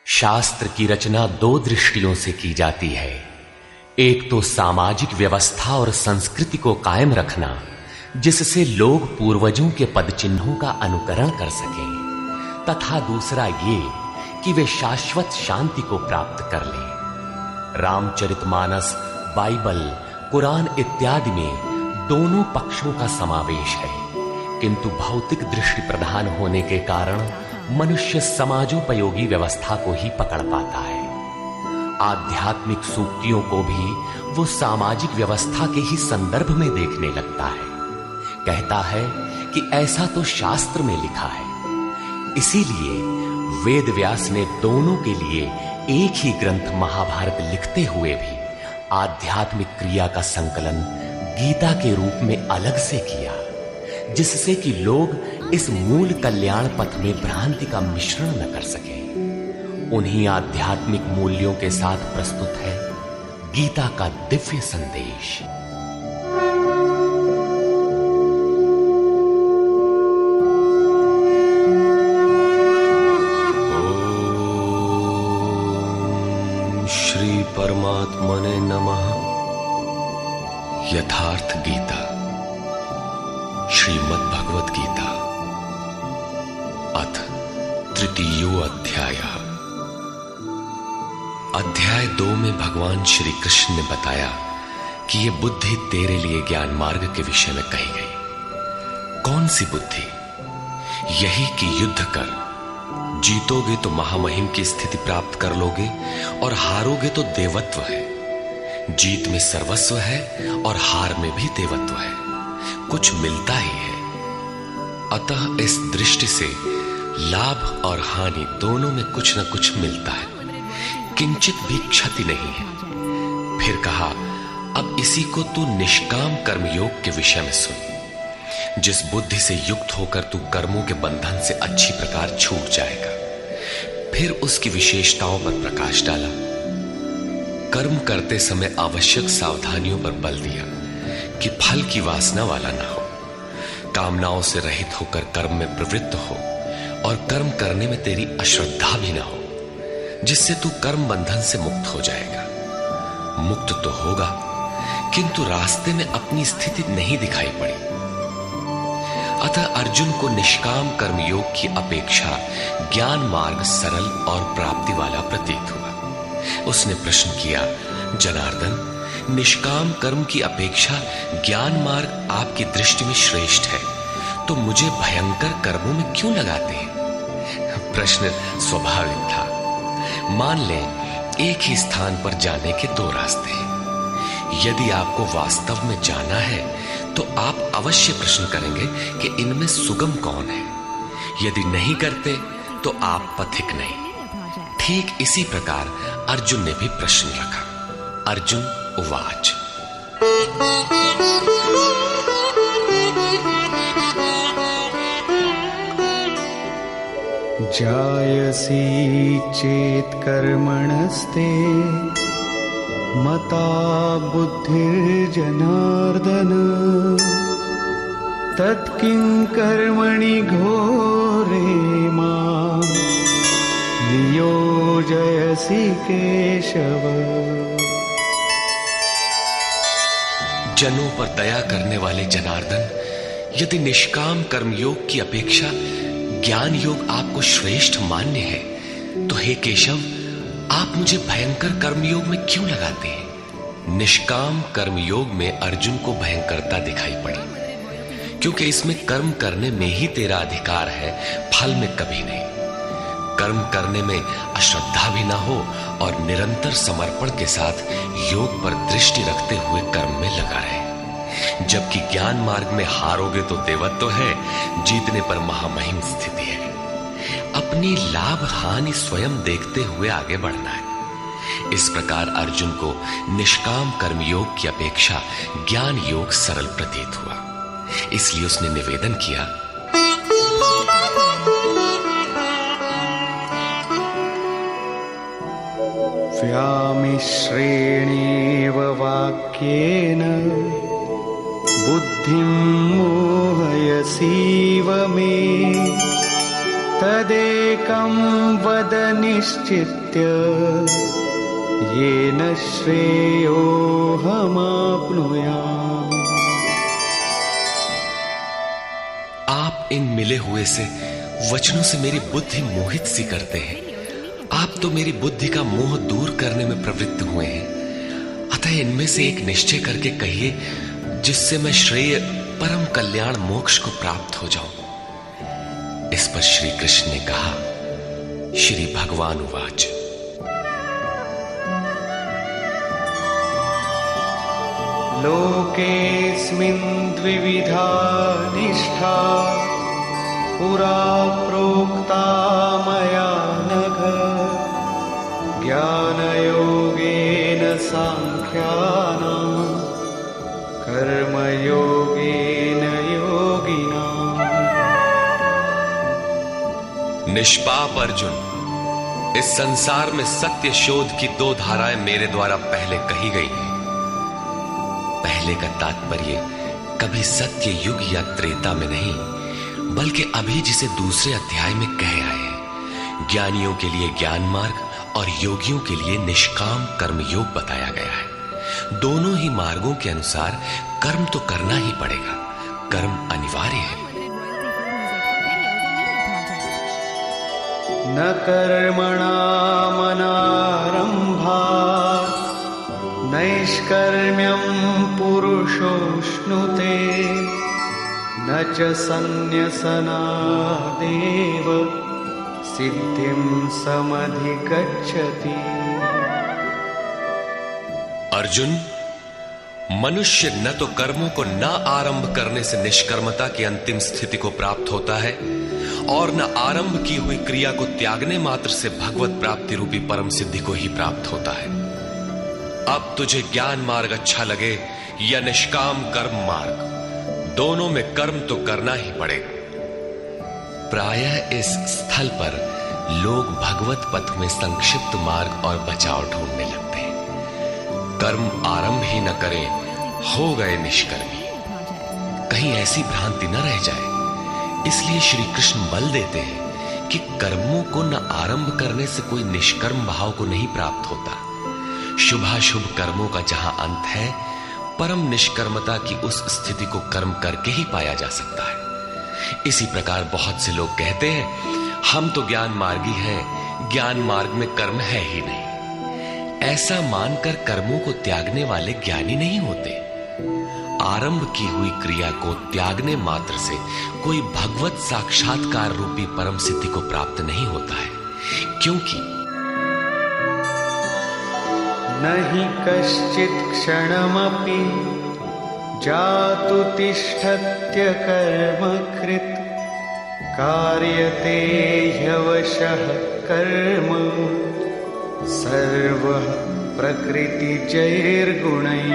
शास्त्र की रचना दो दृष्टियों से की जाती है। एक तो सामाजिक व्यवस्था और संस्कृति को कायम रखना, जिससे लोग पूर्वजों के पद चिन्हों का अनुकरण कर सकें, तथा दूसरा ये कि वे शाश्वत शांति को प्राप्त कर लें। रामचरितमानस, बाइबल, कुरान इत्यादि में दोनों पक्षों का समावेश है, किंतु भौतिक दृष्टि प्रधान होने के कारण मनुष्य समाजोपयोगी व्यवस्था को ही पकड़ पाता है। आध्यात्मिक सूक्तियों को भी वो सामाजिक व्यवस्था के ही संदर्भ में देखने लगता है। कहता है कि ऐसा तो शास्त्र में लिखा है। इसीलिए वेद व्यास ने दोनों के लिए एक ही ग्रंथ महाभारत लिखते हुए भी आध्यात्मिक क्रिया का संकलन गीता के रूप में अलग से किया, जिससे कि लोग इस मूल कल्याण पथ में भ्रांति का मिश्रण न कर सके। उन्हीं आध्यात्मिक मूल्यों के साथ प्रस्तुत है गीता का दिव्य संदेश। श्री परमात्मने नमः। यथार्थ गीता, श्रीमद् भगवत गीता, अथ तृतीयो अध्यायः। अध्याय 2 में भगवान श्री कृष्ण ने बताया कि यह बुद्धि तेरे लिए ज्ञान मार्ग के विषय में कही गई। कौन सी बुद्धि? यही कि युद्ध कर, जीतोगे तो महामहिम की स्थिति प्राप्त कर लोगे और हारोगे तो देवत्व है। जीत में सर्वस्व है और हार में भी देवत्व है, कुछ मिलता ही है। अतः इस दृष्टि से लाभ और हानि दोनों में कुछ न कुछ मिलता है, किंचित भी क्षति नहीं है। फिर कहा, अब इसी को तू निष्काम कर्मयोग के विषय में सुन। जिस बुद्धि से युक्त होकर तू कर्मों के बंधन से अच्छी प्रकार छूट जाएगा। फिर उसकी विशेषताओं पर प्रकाश डाला। कर्म करते समय आवश्यक सावधानियों पर बल दिया कि फल की वासना वाला ना हो, कामनाओं से रहित होकर कर्म में प्रवृत्त हो और कर्म करने में तेरी अश्रद्धा भी ना हो, जिससे तू कर्म बंधन से मुक्त हो जाएगा। मुक्त तो होगा, किंतु रास्ते में अपनी स्थिति नहीं दिखाई पड़ी। अतः अर्जुन को निष्काम कर्मयोग की अपेक्षा ज्ञान मार्ग सरल और प्राप्ति वाला प्रतीत हुआ। उसने प्रश्न किया, जनार्दन, निष्काम कर्म की अपेक्षा ज्ञान मार्ग आपकी दृष्टि में श्रेष्ठ है, तो मुझे भयंकर कर्मों में क्यों लगाते हैं? प्रश्न स्वाभाविक था। मान लें एक ही स्थान पर जाने के दो रास्ते हैं। यदि आपको वास्तव में जाना है तो आप अवश्य प्रश्न करेंगे कि इनमें सुगम कौन है। यदि नहीं करते तो आप पथिक नहीं। ठीक इसी प्रकार अर्जुन ने भी प्रश्न रखा। अर्जुन उवाच, जायसी चेत कर्मणस्ते मता बुद्धिर्जनार्दन तत्किं कर्मणि घोरे मां नियोजयसि केशव। जनों पर दया करने वाले जनार्दन, यदि निष्काम कर्मयोग की अपेक्षा ज्ञान योग आपको श्रेष्ठ मान्य है, तो हे केशव, आप मुझे भयंकर कर्मयोग में क्यों लगाते हैं? निष्काम कर्मयोग में अर्जुन को भयंकरता दिखाई पड़ी, क्योंकि इसमें कर्म करने में ही तेरा अधिकार है, फल में कभी नहीं। कर्म करने में अश्रद्धा भी ना हो और निरंतर समर्पण के साथ योग पर दृष्टि रखते हुए कर्म में लगा रहे। जबकि ज्ञान मार्ग में हारोगे तो देवत्व है, जीतने पर महामहिम स्थिति है। अपनी लाभ हानि स्वयं देखते हुए आगे बढ़ना है। इस प्रकार अर्जुन को निष्काम कर्मयोग की अपेक्षा ज्ञान योग सरल प्रतीत हुआ। इसलिए उसने निवेदन किया, व्यामिश्रेणेव वाक्येन बुद्धिं मोहयसीव मे तदेकं एकं वद निश्चित्य येन श्रेयोऽहमाप्नुयाम्। आप इन मिले हुए से वचनों से मेरी बुद्धि मोहित सी करते हैं। आप तो मेरी बुद्धि का मोह दूर करने में प्रवृत्त हुए हैं। अतः इनमें से एक निश्चय करके कहिए जिससे मैं श्रेय परम कल्याण मोक्ष को प्राप्त हो जाऊं। इस पर श्री कृष्ण ने कहा, श्री भगवान उवाच, लोकेऽस्मिन् द्विविधा निष्ठा पुरा प्रोक्ता मया नघ। ज्ञानयोगेन सांख्यानां कर्मयोगेन योगिनाम्। निष्पाप अर्जुन, इस संसार में सत्य शोध की दो धाराएं मेरे द्वारा पहले कही गई हैं। पहले का तात्पर्य कभी सत्य युग या त्रेता में नहीं, बल्कि अभी जिसे दूसरे अध्याय में कहे आए हैं। ज्ञानियों के लिए ज्ञान मार्ग और योगियों के लिए निष्काम कर्म योग बताया गया है। दोनों ही मार्गों के अनुसार कर्म तो करना ही पड़ेगा, कर्म अनिवार्य है। न कर्मणामनारम्भात् नैष्कर्म्यं पुरुषोऽश्नुते न च सन्न्यसनादेव सिद्धिं समधिगच्छति। अर्जुन, मनुष्य न तो कर्मों को न आरंभ करने से निष्कर्मता की अंतिम स्थिति को प्राप्त होता है और न आरंभ की हुई क्रिया को त्यागने मात्र से भगवत प्राप्ति रूपी परम सिद्धि को ही प्राप्त होता है। अब तुझे ज्ञान मार्ग अच्छा लगे या निष्काम कर्म मार्ग, दोनों में कर्म तो करना ही पड़ेगा। प्रायः इस स्थल पर लोग भगवत पथ में संक्षिप्त मार्ग और बचाव ढूंढने लगते हैं। कर्म आरंभ ही न करें, हो गए निष्कर्मी। कहीं ऐसी भ्रांति न रह जाए, इसलिए श्री कृष्ण बल देते हैं कि कर्मों को न आरंभ करने से कोई निष्कर्म भाव को नहीं प्राप्त होता। शुभाशुभ कर्मों का जहां अंत है, परम निष्कर्मता की उस स्थिति को कर्म करके ही पाया जा सकता है। इसी प्रकार बहुत से लोग कहते हैं, हम तो ज्ञान मार्गी हैं, ज्ञान मार्ग में कर्म है ही नहीं। ऐसा मानकर कर्मों को त्यागने वाले ज्ञानी नहीं होते। आरंभ की हुई क्रिया को त्यागने मात्र से कोई भगवत साक्षात्कार रूपी परम सिद्धि को प्राप्त नहीं होता है, क्योंकि नहि कश्चित् क्षणमपि जातु तिष्ठत्य कर्मकृत् कार्यते ह्यवशः कर्म सर्वः प्रकृतिजैर्गुणैः।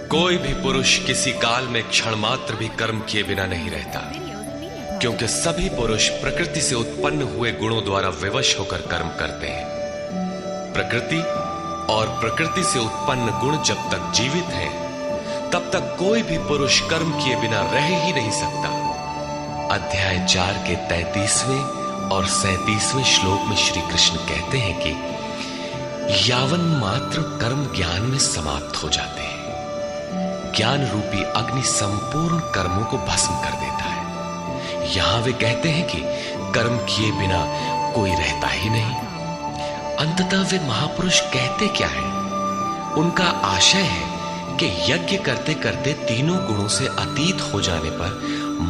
कोई भी पुरुष किसी काल में क्षण मात्र भी कर्म किए बिना नहीं रहता, क्योंकि सभी पुरुष प्रकृति से उत्पन्न हुए गुणों द्वारा विवश होकर कर्म करते हैं। प्रकृति और प्रकृति से उत्पन्न गुण जब तक जीवित हैं, तब तक कोई भी पुरुष कर्म किए बिना रह ही नहीं सकता। अध्याय 4 के 33वें और 37वें श्लोक में श्री कृष्ण कहते हैं कि यावन मात्र कर्म ज्ञान में समाप्त हो जाते हैं। ज्ञान रूपी अग्नि संपूर्ण कर्मों को भस्म कर देता है। यहां वे कहते हैं कि कर्म किए बिना कोई रहता ही नहीं। अंततः वे महापुरुष कहते क्या है? उनका आशय है कि यज्ञ करते करते तीनों गुणों से अतीत हो जाने पर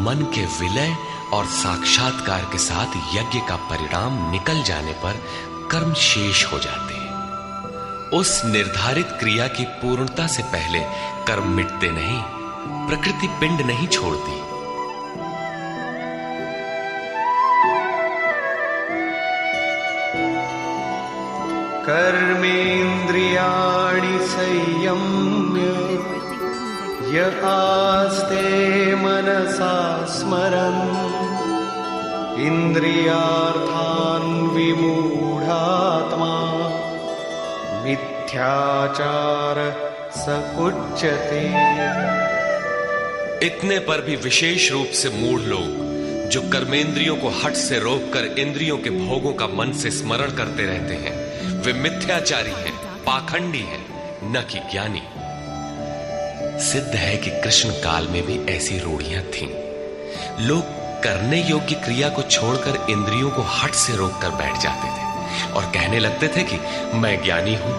मन के विलय और साक्षात्कार के साथ यज्ञ का परिणाम निकल जाने पर कर्म शेष हो जाते हैं। उस निर्धारित क्रिया की पूर्णता से पहले कर्म मिटते नहीं, प्रकृति पिंड नहीं छोड़ती। कर्मेन्द्रियाणि संयम्य य आस्ते मनसा स्मरन् इन्द्रियार्थान् विमूढात्मा मिथ्याचार स उच्यते। इतने पर भी विशेष रूप से मूढ़ लोग जो कर्मेंद्रियों को हठ से रोककर इंद्रियों के भोगों का मन से स्मरण करते रहते हैं, वे मिथ्याचारी हैं, पाखंडी हैं, न कि ज्ञानी। सिद्ध है कि कृष्ण काल में भी ऐसी रूढ़ियां थीं। लोग करने योग्य क्रिया को छोड़कर इंद्रियों को हठ से रोककर बैठ जाते थे और कहने लगते थे कि मैं ज्ञानी हूं,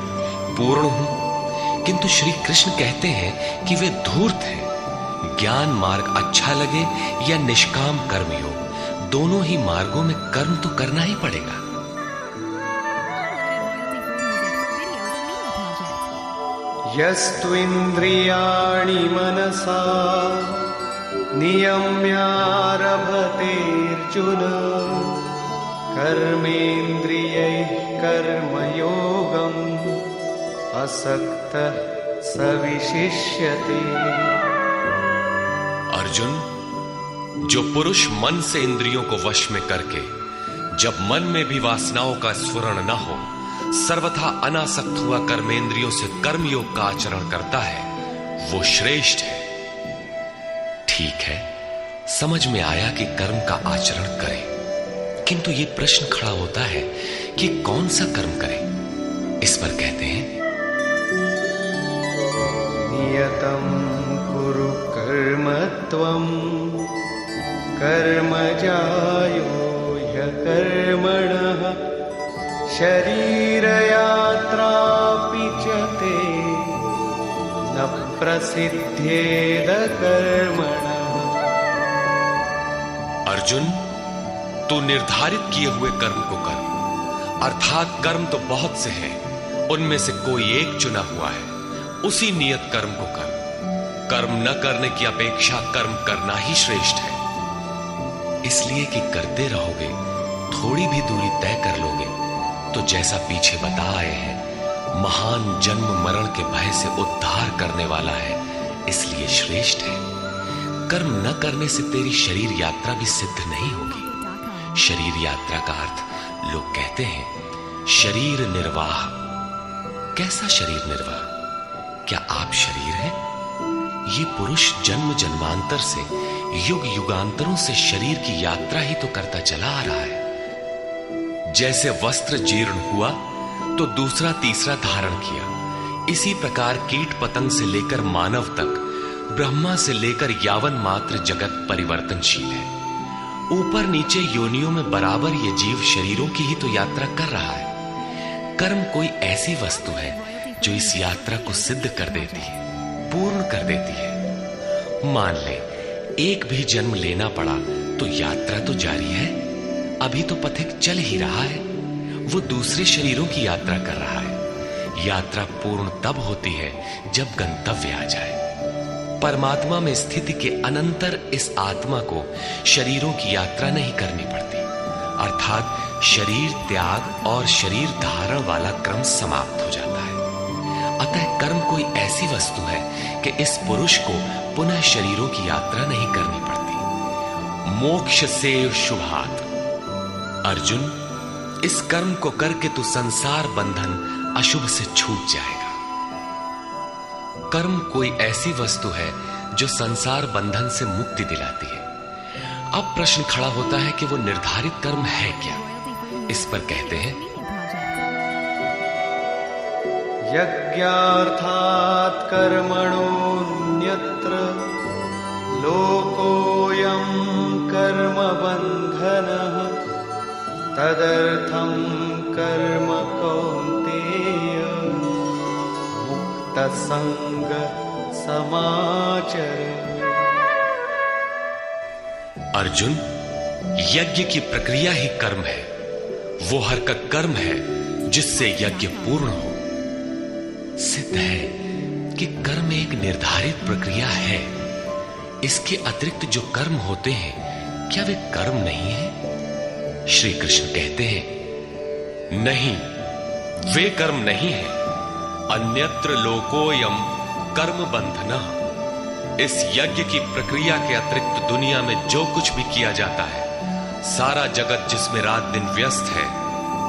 पूर्ण हूं। किंतु श्री कृष्ण कहते हैं कि वे धूर्त हैं। ज्ञान मार्ग अच्छा लगे या निष्काम कर्म योग, दोनों ही मार्गों में कर्म तो करना ही पड़ेगा। यस्त्विन्द्रियाणि मनसा नियम्यारभतेऽर्जुन कर्मेन्द्रियैः कर्मयोगम् असक्तः स विशिष्यते। अर्जुन, जो पुरुष मन से इंद्रियों को वश में करके जब मन में भी वासनाओं का स्फुरण न हो, सर्वथा अनासक्त हुआ कर्मेंद्रियों से कर्मयोग का आचरण करता है, वो श्रेष्ठ है। ठीक है, समझ में आया कि कर्म का आचरण करें, किंतु ये प्रश्न खड़ा होता है कि कौन सा कर्म करें। इस पर कहते हैं, नियतं कुरु कर्म त्वं कर्मजायो ह्यकर्मणः शरीरयात्रापि च ते न प्रसिद्ध्येद कर्मणः। अर्जुन, तू निर्धारित किए हुए कर्म को कर, अर्थात कर्म तो बहुत से हैं, उनमें से कोई एक चुना हुआ है, उसी नियत कर्म को कर। कर्म न करने की अपेक्षा कर्म करना ही श्रेष्ठ है, इसलिए कि करते रहोगे, थोड़ी भी दूरी तय कर लोगे तो जैसा पीछे बता आए हैं, महान जन्म मरण के भय से उद्धार करने वाला है, इसलिए श्रेष्ठ है। कर्म न करने से तेरी शरीर यात्रा भी सिद्ध नहीं होगी। शरीर यात्रा का अर्थ लोग कहते हैं शरीर निर्वाह। कैसा शरीर निर्वाह? क्या आप शरीर हैं? ये पुरुष जन्म जन्मांतर से, युग युगांतरों से शरीर की यात्रा ही तो करता चला आ रहा है। जैसे वस्त्र जीर्ण हुआ तो दूसरा तीसरा धारण किया, इसी प्रकार कीट पतंग से लेकर मानव तक, ब्रह्मा से लेकर यावन मात्र जगत परिवर्तनशील है। ऊपर नीचे योनियों में बराबर ये जीव शरीरों की ही तो यात्रा कर रहा है। कर्म कोई ऐसी वस्तु है जो इस यात्रा को सिद्ध कर देती है, पूर्ण कर देती है। मान ले एक भी जन्म लेना पड़ा तो यात्रा तो जारी है, अभी तो पथिक चल ही रहा है, वो दूसरे शरीरों की यात्रा कर रहा है। यात्रा पूर्ण तब होती है जब गंतव्य आ जाए। परमात्मा में स्थिति के अनंतर इस आत्मा को शरीरों की यात्रा नहीं करनी पड़ती, अर्थात शरीर त्याग और शरीर धारण वाला क्रम समाप्त हो जाता है। अतः कर्म कोई ऐसी वस्तु है कि इस पुरुष को पुनः शरीरों की यात्रा नहीं करनी पड़ती। मोक्ष से शुभात। अर्जुन, इस कर्म को करके तू संसार बंधन अशुभ से छूट जाएगा। कर्म कोई ऐसी वस्तु है जो संसार बंधन से मुक्ति दिलाती है। अब प्रश्न खड़ा होता है कि वो निर्धारित कर्म है क्या। इस पर कहते हैं, यज्ञार्थात् कर्मणोऽन्यत्र लोकोऽयं कर्म बन्धनः तदर्थं कर्म कौन्तेय मुक्तसंग समाचर। अर्जुन, यज्ञ की प्रक्रिया ही कर्म है। वो हर का कर्म है जिससे यज्ञ पूर्ण हो। सिद्ध है कि कर्म एक निर्धारित प्रक्रिया है। इसके अतिरिक्त जो कर्म होते हैं, क्या वे कर्म नहीं है? श्री कृष्ण कहते हैं, नहीं, वे कर्म नहीं है। अन्यत्र लोकोयम कर्म बंधनः। इस यज्ञ की प्रक्रिया के अतिरिक्त दुनिया में जो कुछ भी किया जाता है, सारा जगत जिसमें रात दिन व्यस्त है,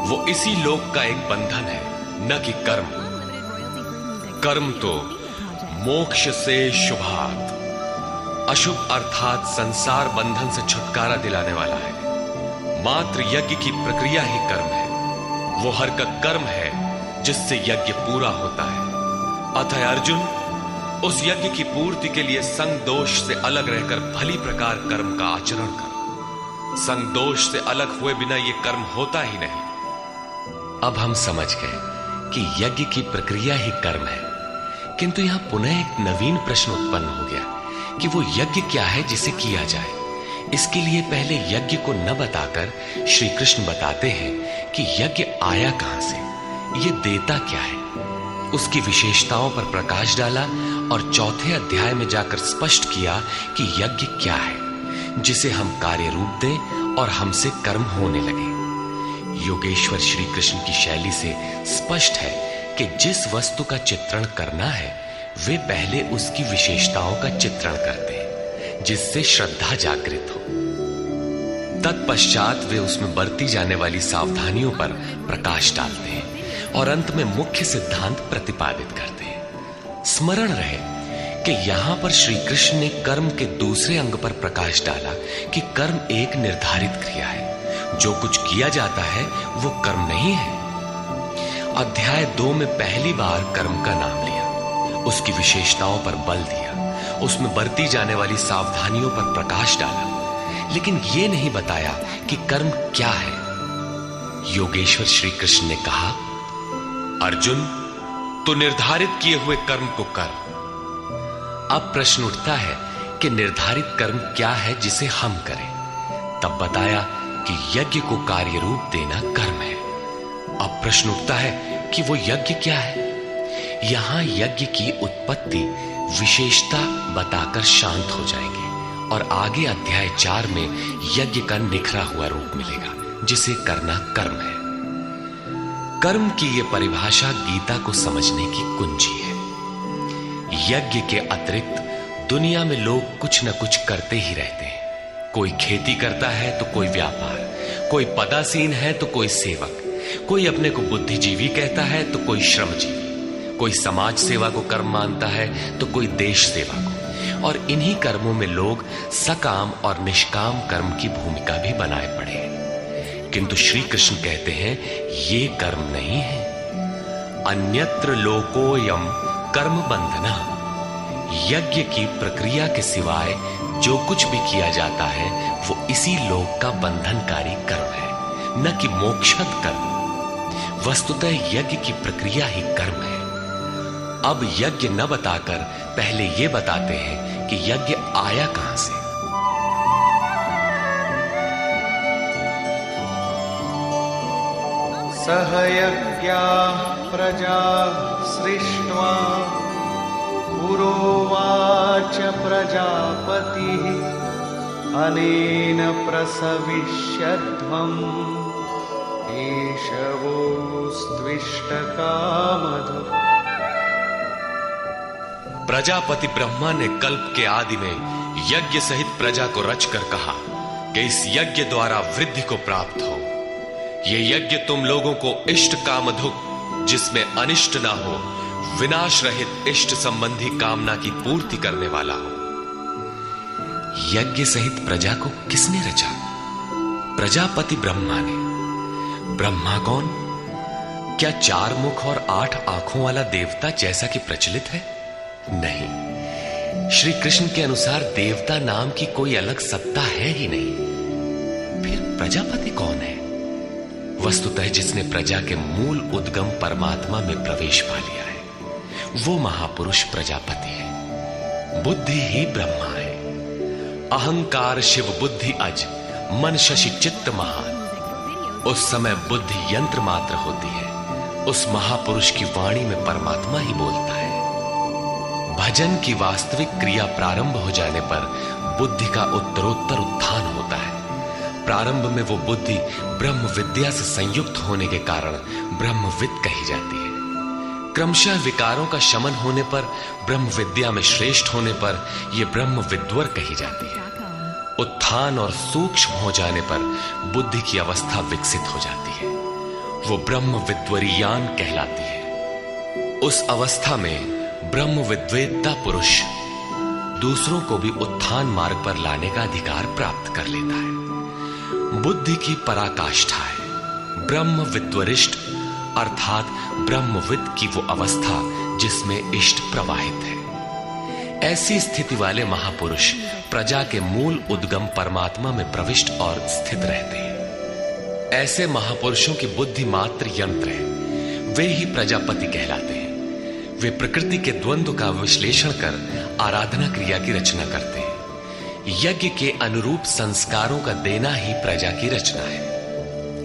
वो इसी लोक का एक बंधन है, न कि कर्म। कर्म तो मोक्ष से शुभात। अशुभ अर्थात संसार बंधन से छुटकारा दिलाने वाला है। मात्र यज्ञ की प्रक्रिया ही कर्म है। वो हरकत कर्म है जिससे यज्ञ पूरा होता है। अतः अर्जुन, उस यज्ञ की पूर्ति के लिए संग दोष से अलग रहकर भली प्रकार कर्म का आचरण कर। संग दोष से अलग हुए बिना यह कर्म होता ही नहीं। अब हम समझ गए कि यज्ञ की प्रक्रिया ही कर्म है, किंतु यहां पुनः एक नवीन प्रश्न उत्पन्न हो गया कि वो यज्ञ क्या है जिसे किया जाए। इसके लिए पहले यज्ञ को न बताकर श्री कृष्ण बताते हैं कि यज्ञ आया कहां से, ये देता क्या है। उसकी विशेषताओं पर प्रकाश डाला और चौथे अध्याय में जाकर स्पष्ट किया कि यज्ञ क्या है जिसे हम कार्य रूप दें और हमसे कर्म होने लगे। योगेश्वर श्री कृष्ण की शैली से स्पष्ट है कि जिस वस्तु का चित्रण करना है वे पहले उसकी विशेषताओं का चित्रण करते हैं जिससे श्रद्धा जागृत हो। तत्पश्चात वे उसमें बरती जाने वाली सावधानियों पर प्रकाश डालते हैं और अंत में मुख्य सिद्धांत प्रतिपादित करते हैं। स्मरण रहे कि यहां पर श्री कृष्ण ने कर्म के दूसरे अंग पर प्रकाश डाला कि कर्म एक निर्धारित क्रिया है। जो कुछ किया जाता है वो कर्म नहीं है। अध्याय 2 में पहली बार कर्म का नाम लिया, उसकी विशेषताओं पर बल दिया, उसमें बरती जाने वाली सावधानियों पर प्रकाश डाला, लेकिन यह नहीं बताया कि कर्म क्या है। योगेश्वर श्री कृष्ण ने कहा, अर्जुन, तो निर्धारित किए हुए कर्म को कर। अब प्रश्न उठता है कि निर्धारित कर्म क्या है जिसे हम करें। तब बताया कि यज्ञ को कार्य रूप देना कर्म है। अब प्रश्न उठता है कि वो यज्ञ क्या है। यहां यज्ञ की उत्पत्ति विशेषता बताकर शांत हो जाएंगे और आगे अध्याय 4 में यज्ञ का निखरा हुआ रूप मिलेगा जिसे करना कर्म है। कर्म की यह परिभाषा गीता को समझने की कुंजी है। यज्ञ के अतिरिक्त दुनिया में लोग कुछ न कुछ करते ही रहते हैं। कोई खेती करता है तो कोई व्यापार, कोई पदासीन है तो कोई सेवक, कोई अपने को बुद्धिजीवी कहता है तो कोई श्रमजीवी, कोई समाज सेवा को कर्म मानता है तो कोई देश सेवा को। और इन्हीं कर्मों में लोग सकाम और निष्काम कर्म की भूमिका भी बनाए पड़े हैं। किंतु श्री कृष्ण कहते हैं ये कर्म नहीं है। अन्यत्र लोकोयम कर्म बंधना। यज्ञ की प्रक्रिया के सिवाय जो कुछ भी किया जाता है वो इसी लोक का बंधनकारी कर्म है, न कि मोक्षद कर्म। वस्तुतः यज्ञ की प्रक्रिया ही कर्म है। अब यज्ञ न बताकर पहले ये बताते हैं कि यज्ञ आया कहां से। सह यज्ञाः प्रजा सृष्ट्वा पुरोवाच प्रजापतिः अनेन प्रसविष्यध्वम् एष वोस्त्विष्टकामधुक्। प्रजापति ब्रह्मा ने कल्प के आदि में यज्ञ सहित प्रजा को रचकर कहा कि इस यज्ञ द्वारा वृद्धि को प्राप्त हो। ये यज्ञ तुम लोगों को इष्ट कामधुक, जिसमें अनिष्ट ना हो, विनाश रहित इष्ट संबंधी कामना की पूर्ति करने वाला हो। यज्ञ सहित प्रजा को किसने रचा? प्रजापति ब्रह्मा ने। ब्रह्मा कौन? क्या 4 मुख और 8 आंखों वाला देवता जैसा कि प्रचलित है? नहीं। श्री कृष्ण के अनुसार देवता नाम की कोई अलग सत्ता है ही नहीं। फिर प्रजापति कौन है? वस्तुतः जिसने प्रजा के मूल उद्गम परमात्मा में प्रवेश पा लिया है वो महापुरुष प्रजापति है। बुद्धि ही ब्रह्मा है। अहंकार शिव बुद्धि अज, मन शशि चित्त महान। उस समय बुद्धि यंत्र मात्र होती है। उस महापुरुष की वाणी में परमात्मा ही बोलता है। भजन की वास्तविक क्रिया प्रारंभ हो जाने पर बुद्धि का उत्तरोत्तर उत्थान होता है। प्रारंभ में वो बुद्धि ब्रह्म विद्या से संयुक्त होने के कारण ब्रह्मविद कही जाती है। क्रमशः विकारों का शमन होने पर, ब्रह्म विद्या में श्रेष्ठ होने पर यह ब्रह्म विद्वर कही जाती है। उत्थान और सूक्ष्म हो जाने पर बुद्धि की अवस्था विकसित हो जाती है। वो ब्रह्म विद्वरीयान कहलाती है। उस अवस्था में ब्रह्म विद्वेत्ता पुरुष दूसरों को भी उत्थान मार्ग पर लाने का अधिकार प्राप्त कर लेता है। बुद्धि की पराकाष्ठा है ब्रह्म विद्वरिष्ट, अर्थात ब्रह्मविद की वो अवस्था जिसमें इष्ट प्रवाहित है। ऐसी स्थिति वाले महापुरुष प्रजा के मूल उद्गम परमात्मा में प्रविष्ट और स्थित रहते हैं। ऐसे महापुरुषों की बुद्धि मात्र यंत्र है, वे ही प्रजापति कहलाते हैं। वे प्रकृति के द्वंद्व का विश्लेषण कर आराधना क्रिया की रचना करते हैं। यज्ञ के अनुरूप संस्कारों का देना ही प्रजा की रचना है।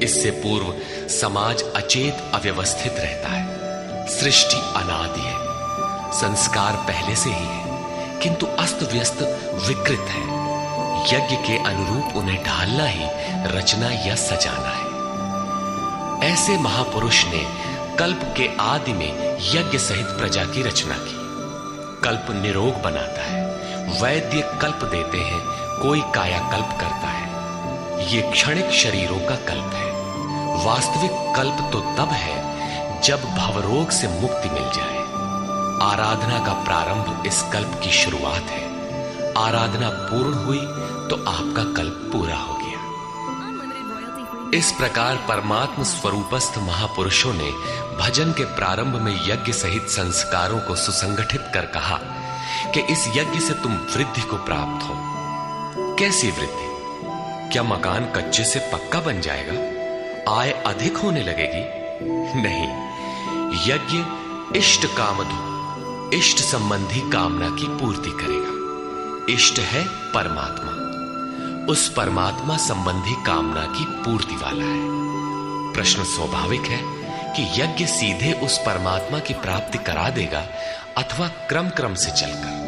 इससे पूर्व समाज अचेत अव्यवस्थित रहता है। सृष्टि अनादि है, संस्कार पहले से ही है, किंतु अस्त व्यस्त विकृत है। यज्ञ के अनुरूप उन्हें ढालना ही रचना या सजाना है। ऐसे महापुरुष ने कल्प के आदि में यज्ञ सहित प्रजा की रचना की। कल्प निरोग बनाता है, वैद्य कल्प देते हैं, कोई कायाकल्प करता है। ये क्षणिक शरीरों का कल्प है। वास्तविक कल्प तो तब है जब भवरोग से मुक्ति मिल जाए। आराधना का प्रारंभ इस कल्प की शुरुआत है। आराधना पूर्ण हुई तो आपका कल्प पूरा हो गया। इस प्रकार परमात्म स्वरूपस्थ महापुरुषों ने भजन के प्रारंभ में यज्ञ सहित संस्कारों को सुसंगठित कर कहा कि इस यज्ञ से तुम वृद्धि को प्राप्त हो। कैसी वृद्धि? क्या मकान कच्चे से पक्का बन जाएगा? आय अधिक होने लगेगी? नहीं, यज्ञ इष्ट कामधु, इष्ट संबंधी कामना की पूर्ति करेगा। इष्ट है परमात्मा, उस परमात्मा संबंधी कामना की पूर्ति वाला है। प्रश्न स्वाभाविक है कि यज्ञ सीधे उस परमात्मा की प्राप्ति करा देगा अथवा क्रम क्रम से चलकर।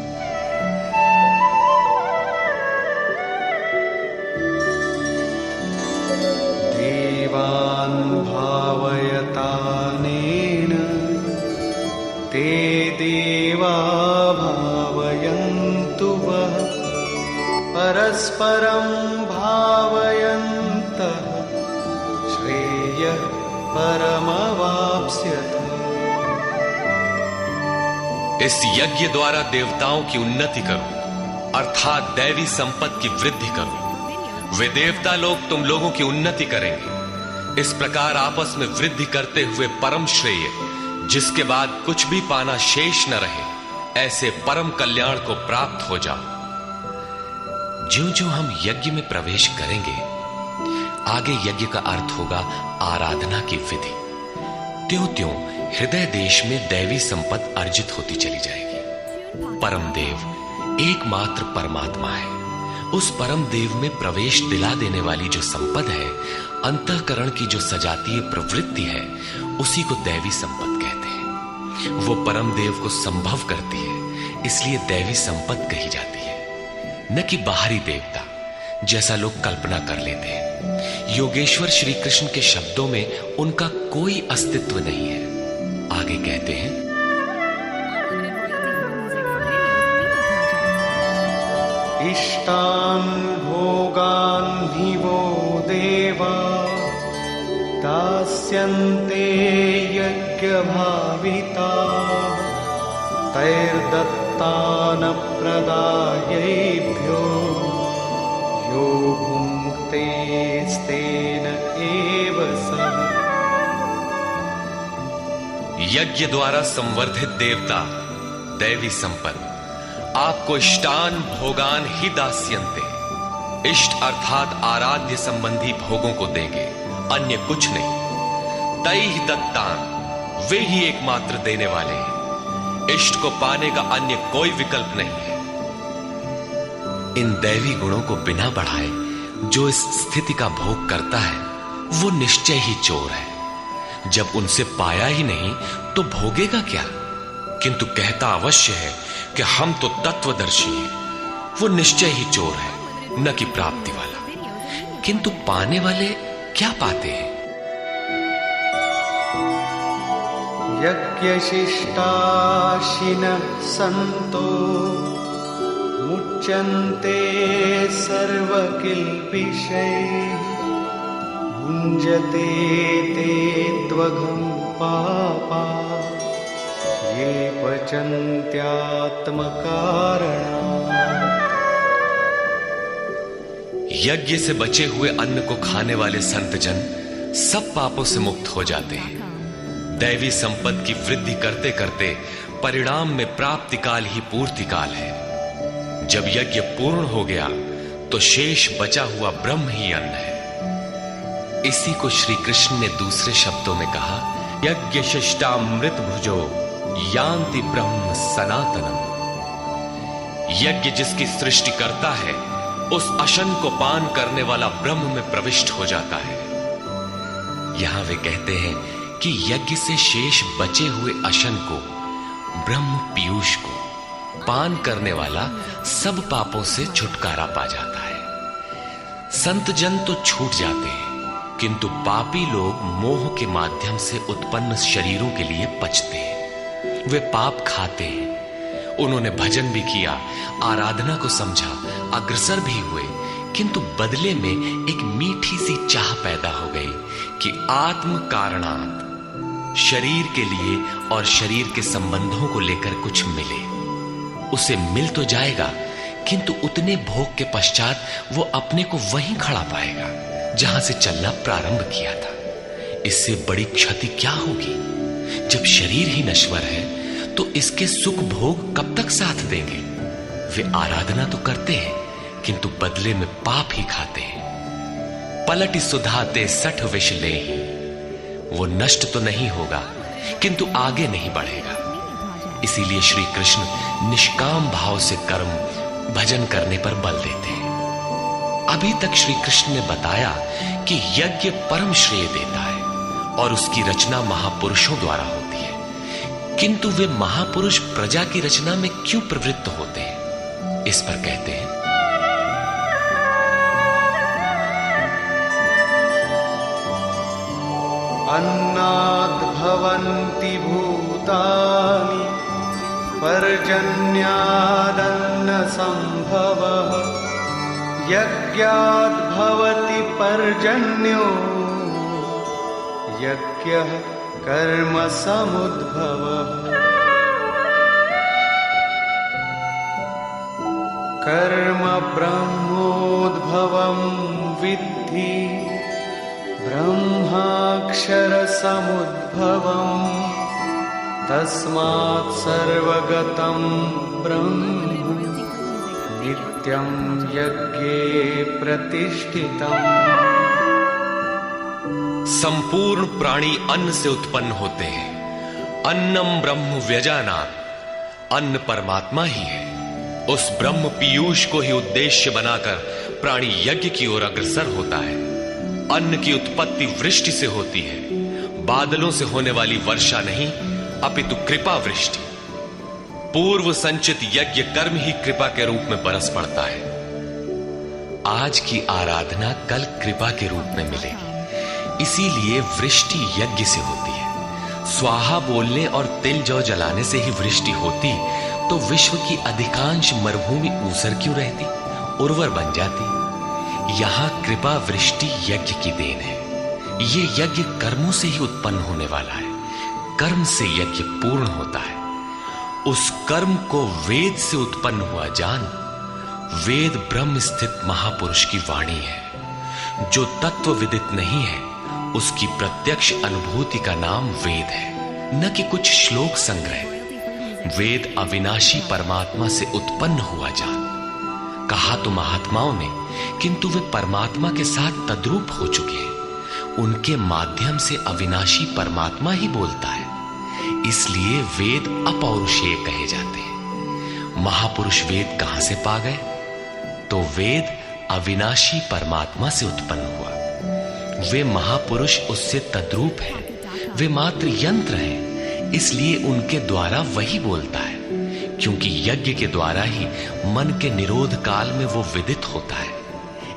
देवान् भावयतानेन ते देवा भावयन्तु वः परस्परं भावयन्तः श्रेयः परमवाप्स्यथ। इस यज्ञ द्वारा देवताओं की उन्नति करो, अर्थात दैवी संपत्ति की वृद्धि करो। वे देवता लोग तुम लोगों की उन्नति करेंगे। इस प्रकार आपस में वृद्धि करते हुए परम श्रेय, जिसके बाद कुछ भी पाना शेष न रहे, ऐसे परम कल्याण को प्राप्त हो जाओ। ज्यों-ज्यों हम यज्ञ में प्रवेश करेंगे, आगे यज्ञ का अर्थ होगा आराधना की विधि। त्यों-त्यों हृदय देश में दैवी संपत्ति अर्जित होती चली जाएगी। परम देव एकमात्र परमात्मा है। उस परम देव में प्रवेश दिला देने वाली जो संपद है, अंतःकरण की जो सजातीय प्रवृत्ति है, उसी को दैवी संपत्ति कहते हैं। वो परम देव को संभव करती है, इसलिए दैवी संपत्ति कही जाती है, न कि बाहरी देवता जैसा लोग कल्पना कर लेते हैं। योगेश्वर श्री कृष्ण के शब्दों में उनका कोई अस्तित्व नहीं है। आगे कहते हैं, इष्टान् भोगान् हि वो देवा दास्यन्ते यज्ञभाविताः तैर्दत्तान् प्रदायैभ्यो यो भुङ्क्तेस्तेन एव सः। यज्ञ द्वारा संवर्धित देवता दैवी संपत्ति आपको इष्टान भोगान ही दास्यन्ते, इष्ट अर्थात आराध्य संबंधी भोगों को देंगे, अन्य कुछ नहीं। तैहि दत्तान, वे ही एकमात्र देने वाले हैं। इष्ट को पाने का अन्य कोई विकल्प नहीं है। इन दैवी गुणों को बिना बढ़ाए जो इस स्थिति का भोग करता है, वो निश्चय ही चोर है। जब उनसे पाया ही नहीं तो भोगेगा क्या? किंतु कहता अवश्य है कि हम तो तत्वदर्शी हैं। वो निश्चय ही चोर है, न कि प्राप्ति वाला। किंतु पाने वाले क्या पाते हैं? यज्ञशिष्टाशिनः सन्तो मुच्यन्ते सर्वकिल्बिषैः भुञ्जते ते त्वघं पापा ये पचन्त्यात्मकारणात्। यज्ञ से बचे हुए अन्न को खाने वाले संतजन सब पापों से मुक्त हो जाते हैं। दैवी संपत्ति की वृद्धि करते करते परिणाम में प्राप्ति काल ही पूर्ति काल है। जब यज्ञ पूर्ण हो गया तो शेष बचा हुआ ब्रह्म ही अन्न है। इसी को श्री कृष्ण ने दूसरे शब्दों में कहा, यज्ञ शिष्टामृत भुजो यान्ति ब्रह्म सनातनम। यज्ञ जिसकी सृष्टि करता है उस अशन को पान करने वाला ब्रह्म में प्रविष्ट हो जाता है। यहां वे कहते हैं कि यज्ञ से शेष बचे हुए अशन को, ब्रह्म पीयूष को पान करने वाला सब पापों से छुटकारा पा जाता है। संत जन तो छूट जाते हैं, किंतु पापी लोग मोह के माध्यम से उत्पन्न शरीरों के लिए पचते हैं। वे पाप खाते हैं। उन्होंने भजन भी किया, आराधना को समझा, अग्रसर भी हुए, किंतु बदले में एक मीठी सी चाह पैदा हो गई कि आत्म कारणात् शरीर के लिए और शरीर के संबंधों को लेकर कुछ मिले। उसे मिल तो जाएगा, किंतु उतने भोग के पश्चात वो अपने को वहीं खड़ा पाएगा जहां से चलना प्रारंभ किया था। इससे बड़ी क्षति क्या होगी? जब शरीर ही नश्वर है तो इसके सुख भोग कब तक साथ देंगे? वे आराधना तो करते हैं, किंतु बदले में पाप ही खाते हैं। पलट सुधाते सठ विष लेहि। वो नष्ट तो नहीं होगा, किंतु आगे नहीं बढ़ेगा। इसीलिए श्री कृष्ण निष्काम भाव से कर्म भजन करने पर बल देते हैं। अभी तक श्री कृष्ण ने बताया कि यज्ञ परम श्रेय देता है और उसकी रचना महापुरुषों द्वारा होती है, किंतु वे महापुरुष प्रजा की रचना में क्यों प्रवृत्त होते हैं? इस पर कहते हैं, अन्नात् भवन्ति भूतानि पर्जन्यादन्न संभवः। यज्ञात् भवति पर्जन्यो यज्ञः कर्म समुद्भवः। कर्म ब्रह्मोद्भवं विद्धि ब्रह्माक्षर समुद्भवम्। तस्मात् सर्वगतं ब्रह्म नित्यं यज्ञे प्रतिष्ठितम्। संपूर्ण प्राणी अन्न से उत्पन्न होते हैं। अन्नम ब्रह्म व्यजानात्। अन्न परमात्मा ही है। उस ब्रह्म पीयूष को ही उद्देश्य बनाकर प्राणी यज्ञ की ओर अग्रसर होता है। अन्न की उत्पत्ति वृष्टि से होती है। बादलों से होने वाली वर्षा नहीं, अपितु कृपा वृष्टि। पूर्व संचित यज्ञ कर्म ही कृपा के रूप में बरस पड़ता है। आज की आराधना कल कृपा के रूप में मिलेगी। इसीलिए वृष्टि यज्ञ से होती है। स्वाहा बोलने और तिल जौ जलाने से ही वृष्टि होती तो विश्व की अधिकांश मरुभूमि ऊसर क्यों रहती, उर्वर बन जाती। यहां कृपा वृष्टि यज्ञ की देन है। ये यज्ञ कर्मों से ही उत्पन्न होने वाला है। कर्म से यज्ञ पूर्ण होता है। उस कर्म को वेद से उत्पन्न हुआ जान। वेद ब्रह्म स्थित महापुरुष की वाणी है। जो तत्व विदित नहीं है उसकी प्रत्यक्ष अनुभूति का नाम वेद है, न कि कुछ श्लोक संग्रह। वेद अविनाशी परमात्मा से उत्पन्न हुआ जान। कहा तो महात्माओं ने, किंतु वे परमात्मा के साथ तद्रूप हो चुके हैं। उनके माध्यम से अविनाशी परमात्मा ही बोलता है। इसलिए वेद अपौरुषेय कहे जाते हैं। महापुरुष वेद कहां से पा गए? तो वेद अविनाशी परमात्मा से उत्पन्न हुआ। वे महापुरुष उससे तद्रूप हैं। वे मात्र यंत्र हैं, इसलिए उनके द्वारा वही बोलता है, क्योंकि यज्ञ के द्वारा ही मन के निरोध काल में वो विदित होता है।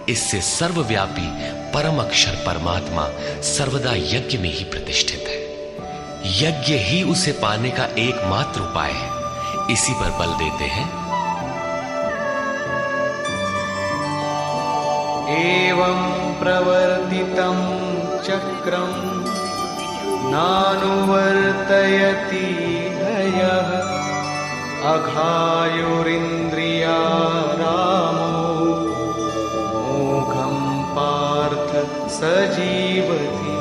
इससे सर्वव्यापी परम अक्षर परमात्मा सर्वदा यज्ञ में ही प्रतिष्ठित है। यज्ञ ही उसे पाने का एकमात्र उपाय है। इसी पर बल देते हैं, एवं प्रवर्तितं चक्रं नानुवर्तयति हयः। यः अघायुरिन्द्रियारामो मोघं पार्थ स जीवति।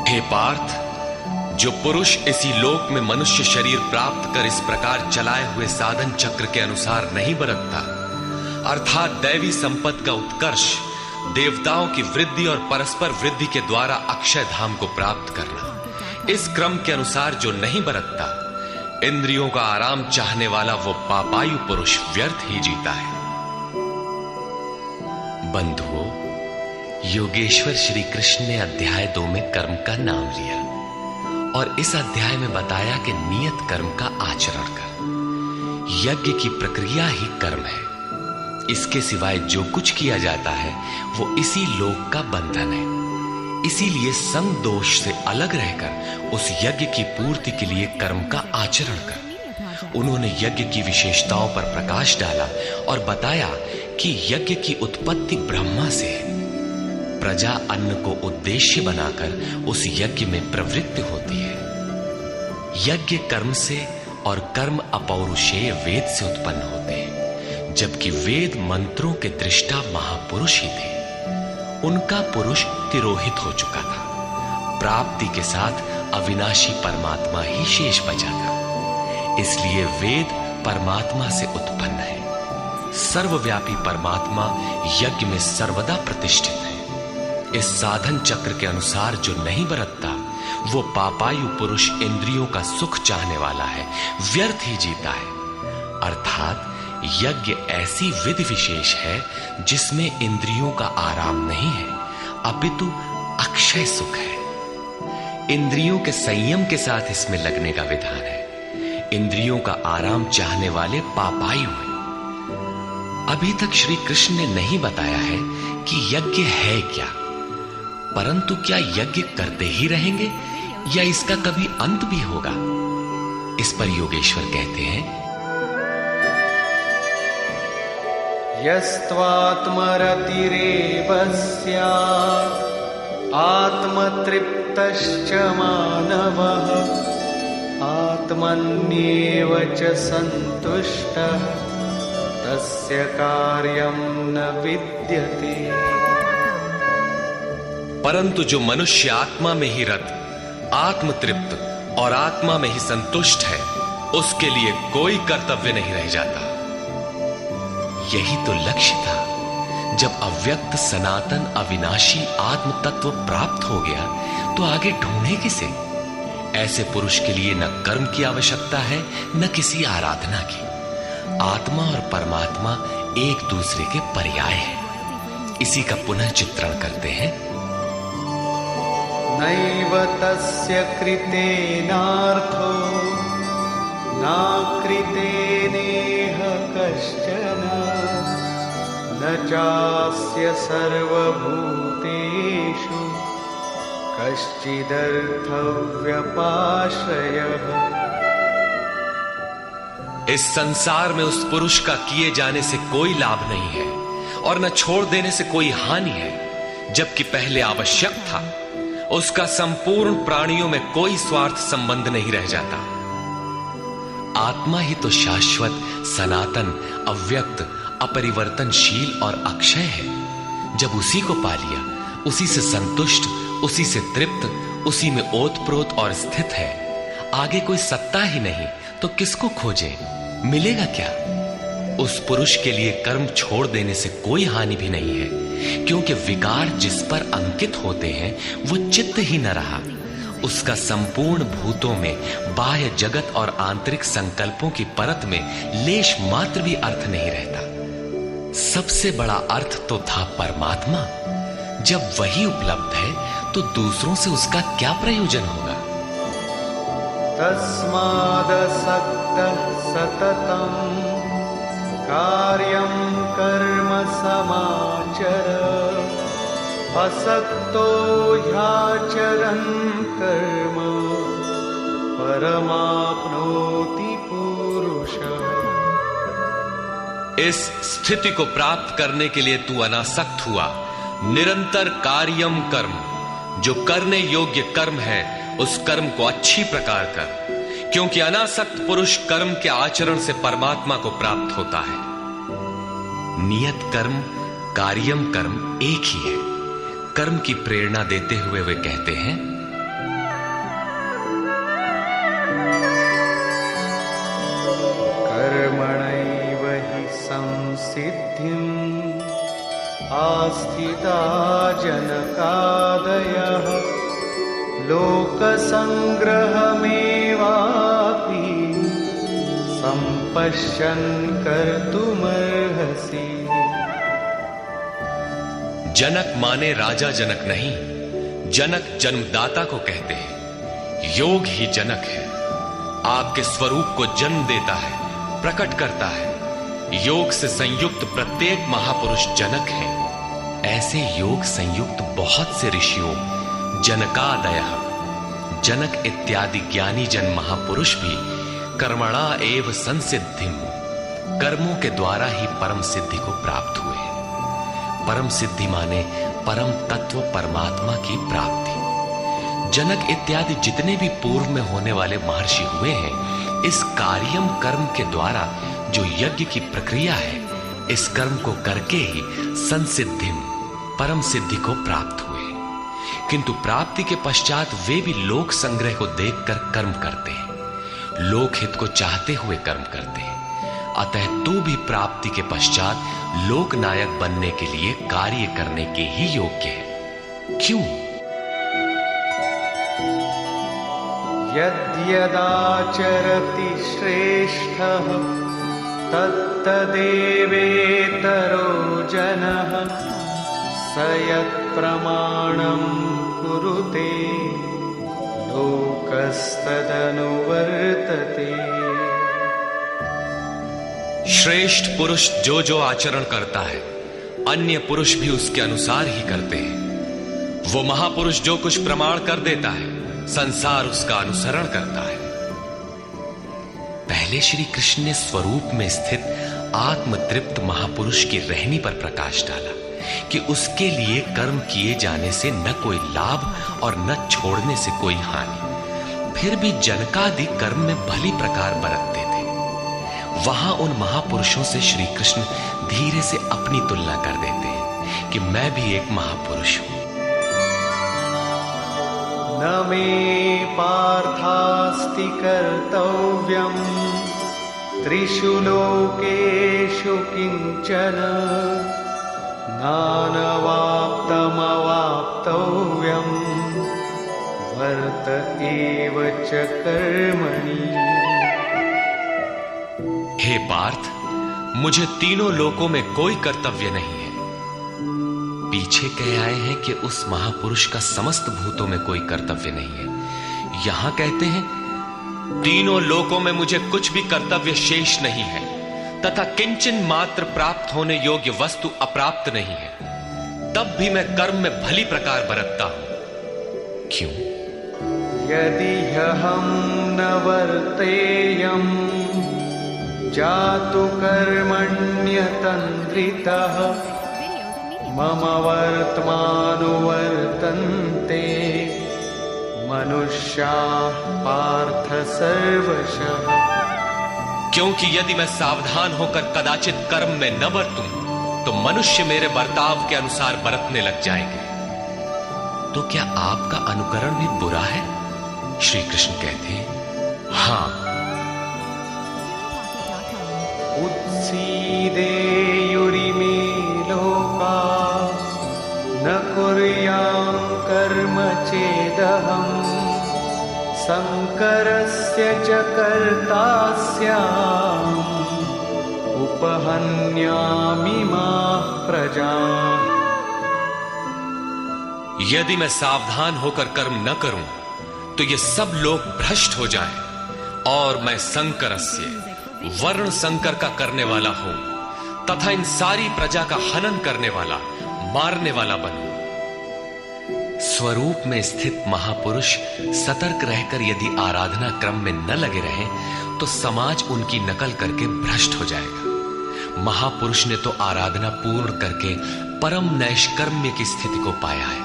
हे पार्थ, जो पुरुष इसी लोक में मनुष्य शरीर प्राप्त कर इस प्रकार चलाए हुए साधन चक्र के अनुसार नहीं बरतता, अर्थात दैवी संपत्ति का उत्कर्ष, देवताओं की वृद्धि और परस्पर वृद्धि के द्वारा अक्षय धाम को प्राप्त करना, इस क्रम के अनुसार जो नहीं बरतता, इंद्रियों का आराम चाहने वाला वो पापायु पुरुष व्यर्थ ही जीता है। बंधुओं, योगेश्वर श्री कृष्ण ने अध्याय 2 में कर्म का नाम लिया और इस अध्याय में बताया कि नियत कर्म का आचरण कर। यज्ञ की प्रक्रिया ही कर्म है। इसके सिवाय जो कुछ किया जाता है वो इसी लोक का बंधन है। इसीलिए संग दोष से अलग रहकर उस यज्ञ की पूर्ति के लिए कर्म का आचरण कर। उन्होंने यज्ञ की विशेषताओं पर प्रकाश डाला और बताया कि यज्ञ की उत्पत्ति ब्रह्मा से है। प्रजा अन्न को उद्देश्य बनाकर उस यज्ञ में प्रवृत्त होती है। यज्ञ कर्म से और कर्म अपौरुषेय वेद से उत्पन्न होते हैं, जबकि वेद मंत्रों के दृष्टा महापुरुष ही थे। उनका पुरुष तिरोहित हो चुका था। प्राप्ति के साथ अविनाशी परमात्मा ही शेष बचा था। इसलिए वेद परमात्मा से उत्पन्न है। सर्वव्यापी परमात्मा यज्ञ में सर्वदा प्रतिष्ठित है। इस साधन चक्र के अनुसार जो नहीं बरतता, वो पापायु पुरुष इंद्रियों का सुख चाहने वाला है, व्यर्थ ही जीता है। अर्थात यज्ञ ऐसी विधि विशेष है जिसमें इंद्रियों का आराम नहीं है, अपितु अक्षय सुख है। इंद्रियों के संयम के साथ इसमें लगने का विधान है। इंद्रियों का आराम चाहने वाले पापायु हैं। अभी तक श्री कृष्ण ने नहीं बताया है कि यज्ञ है क्या, परंतु क्या यज्ञ करते ही रहेंगे या इसका कभी अंत भी होगा? इस पर योगेश्वर कहते हैं, यस्त्वात्मरतिरेव स्यात् आत्मतृप्तश्च मानवः आत्मन्येव च सन्तुष्टः तस्य कार्यं न विद्यते। परंतु जो मनुष्य आत्मा में ही रत, आत्मतृप्त और आत्मा में ही संतुष्ट है, उसके लिए कोई कर्तव्य नहीं रह जाता। यही तो लक्ष्य था। जब अव्यक्त सनातन अविनाशी आत्म तत्व प्राप्त हो गया तो आगे ढूंढे किसे? ऐसे पुरुष के लिए न कर्म की आवश्यकता है, न किसी आराधना की। आत्मा और परमात्मा एक दूसरे के पर्याय है। इसी का पुनः चित्रण करते हैं। नैव तस्य कृतेनार्थो नाकृतेनेह कश्चन न चास्य सर्वभूतेषु कश्चिदर्थव्यपाश्रयः। इस संसार में उस पुरुष का किए जाने से कोई लाभ नहीं है और न छोड़ देने से कोई हानि है। जबकि पहले आवश्यक था, उसका संपूर्ण प्राणियों में कोई स्वार्थ संबंध नहीं रह जाता। आत्मा ही तो शाश्वत, सनातन, अव्यक्त, अपरिवर्तनशील और अक्षय है। जब उसी को पा लिया, उसी से संतुष्ट, उसी से तृप्त, उसी में ओतप्रोत और स्थित है, आगे कोई सत्ता ही नहीं तो किसको खोजे? मिलेगा क्या? उस पुरुष के लिए कर्म छोड़ देने से कोई हानि भी नहीं है, क्योंकि विकार जिस पर अंकित होते हैं वो चित्त ही न रहा। उसका संपूर्ण भूतों में बाह्य जगत और आंतरिक संकल्पों की परत में लेश मात्र भी अर्थ नहीं रहता। सबसे बड़ा अर्थ तो था परमात्मा। जब वही उपलब्ध है तो दूसरों से उसका क्या प्रयोजन होगा? तस्मादसक्तः सततं कार्यं कर्म समाचर असक्तो ह्याचरन् कर्म परमाप्नोति पुरुषः। इस स्थिति को प्राप्त करने के लिए तू अनासक्त हुआ। निरंतर कार्यम कर्म, जो करने योग्य कर्म है उस कर्म को अच्छी प्रकार कर, क्योंकि अनासक्त पुरुष कर्म के आचरण से परमात्मा को प्राप्त होता है। नियत कर्म कार्यम कर्म एक ही है। कर्म की प्रेरणा देते हुए वे कहते हैं, कर्मणैव हि संसिद्धिम् आस्थिता जनकादयः लोकसंग्रहमेवापि सम्पश्यन् कर्तुमर्हसि। जनक माने राजा जनक नहीं, जनक जन्मदाता को कहते हैं। योग ही जनक है, आपके स्वरूप को जन्म देता है, प्रकट करता है। योग से संयुक्त प्रत्येक महापुरुष जनक है। ऐसे योग संयुक्त बहुत से ऋषियों जनकादयः जनक इत्यादि ज्ञानी जन महापुरुष भी कर्मणा एव संसिद्धिम कर्मों के द्वारा ही परम सिद्धि को प्राप्त हुए हैं। परम सिद्धि माने परम तत्व परमात्मा की प्राप्ति। जनक इत्यादि जितने भी पूर्व में होने वाले महर्षि हुए हैं, इस कार्यम कर्म के द्वारा जो यज्ञ की प्रक्रिया है, इस कर्म को करके ही संसिद्धिम परम सिद्धि को प्राप्त हुए। किंतु प्राप्ति के पश्चात वे भी लोक संग्रह को देखकर कर्म करते हैं, लोकहित को चाहते हुए कर्म करते हैं। अतः तू भी प्राप्ति के पश्चात लोकनायक बनने के लिए कार्य करने के ही योग्य है। क्यों? यद्यदाचरति श्रेष्ठः तत्तदेवेतरो जनः स यत्प्रमाणं कुरुते लोकस्तदनुवर्तते। श्रेष्ठ पुरुष जो जो आचरण करता है, अन्य पुरुष भी उसके अनुसार ही करते हैं। वो महापुरुष जो कुछ प्रमाण कर देता है, संसार उसका अनुसरण करता है। पहले श्री कृष्ण ने स्वरूप में स्थित आत्मतृप्त महापुरुष की रहनी पर प्रकाश डाला कि उसके लिए कर्म किए जाने से न कोई लाभ और न छोड़ने से कोई हानि। फिर भी जनकादि कर्म में भली प्रकार बरतते थे। वहां उन महापुरुषों से श्री कृष्ण धीरे से अपनी तुलना कर देते हैं कि मैं भी एक महापुरुष हूं। न मे पार्थास्ति कर्तव्यम् त्रिषु लोकेषु किंचन नानवाप्तमवाप्तव्यम् वर्त एव च कर्मणि। हे पार्थ, मुझे तीनों लोकों में कोई कर्तव्य नहीं है। पीछे कह आए हैं कि उस महापुरुष का समस्त भूतों में कोई कर्तव्य नहीं है। यहां कहते हैं तीनों लोकों में मुझे कुछ भी कर्तव्य शेष नहीं है, तथा किंचन मात्र प्राप्त होने योग्य वस्तु अप्राप्त नहीं है। तब भी मैं कर्म में भली प्रकार बरतता हूं। क्यों? यदि हम न वर्तेयम् जातु कर्मण्यतन्द्रितः मम वर्तमानुवर्तन्ते मनुष्याः पार्थ सर्वशः। क्योंकि यदि मैं सावधान होकर कदाचित कर्म में न बरतूं तो मनुष्य मेरे बर्ताव के अनुसार बरतने लग जाएंगे। तो क्या आपका अनुकरण भी बुरा है? श्री कृष्ण कहते हैं हां। उत्सीदेयुरिमे लोका न कुर्यां कर्म चेदहम् संकरस्य च कर्ता स्याम् उपहन्यामि माः प्रजाः। यदि मैं सावधान होकर कर्म न करूं तो ये सब लोग भ्रष्ट हो जाएं और मैं संकरस्य वर्ण संकर का करने वाला हूं तथा इन सारी प्रजा का हनन करने वाला, मारने वाला बनूं। स्वरूप में स्थित महापुरुष सतर्क रहकर यदि आराधना क्रम में न लगे रहें तो समाज उनकी नकल करके भ्रष्ट हो जाएगा। महापुरुष ने तो आराधना पूर्ण करके परम नैष्कर्म्य की स्थिति को पाया है।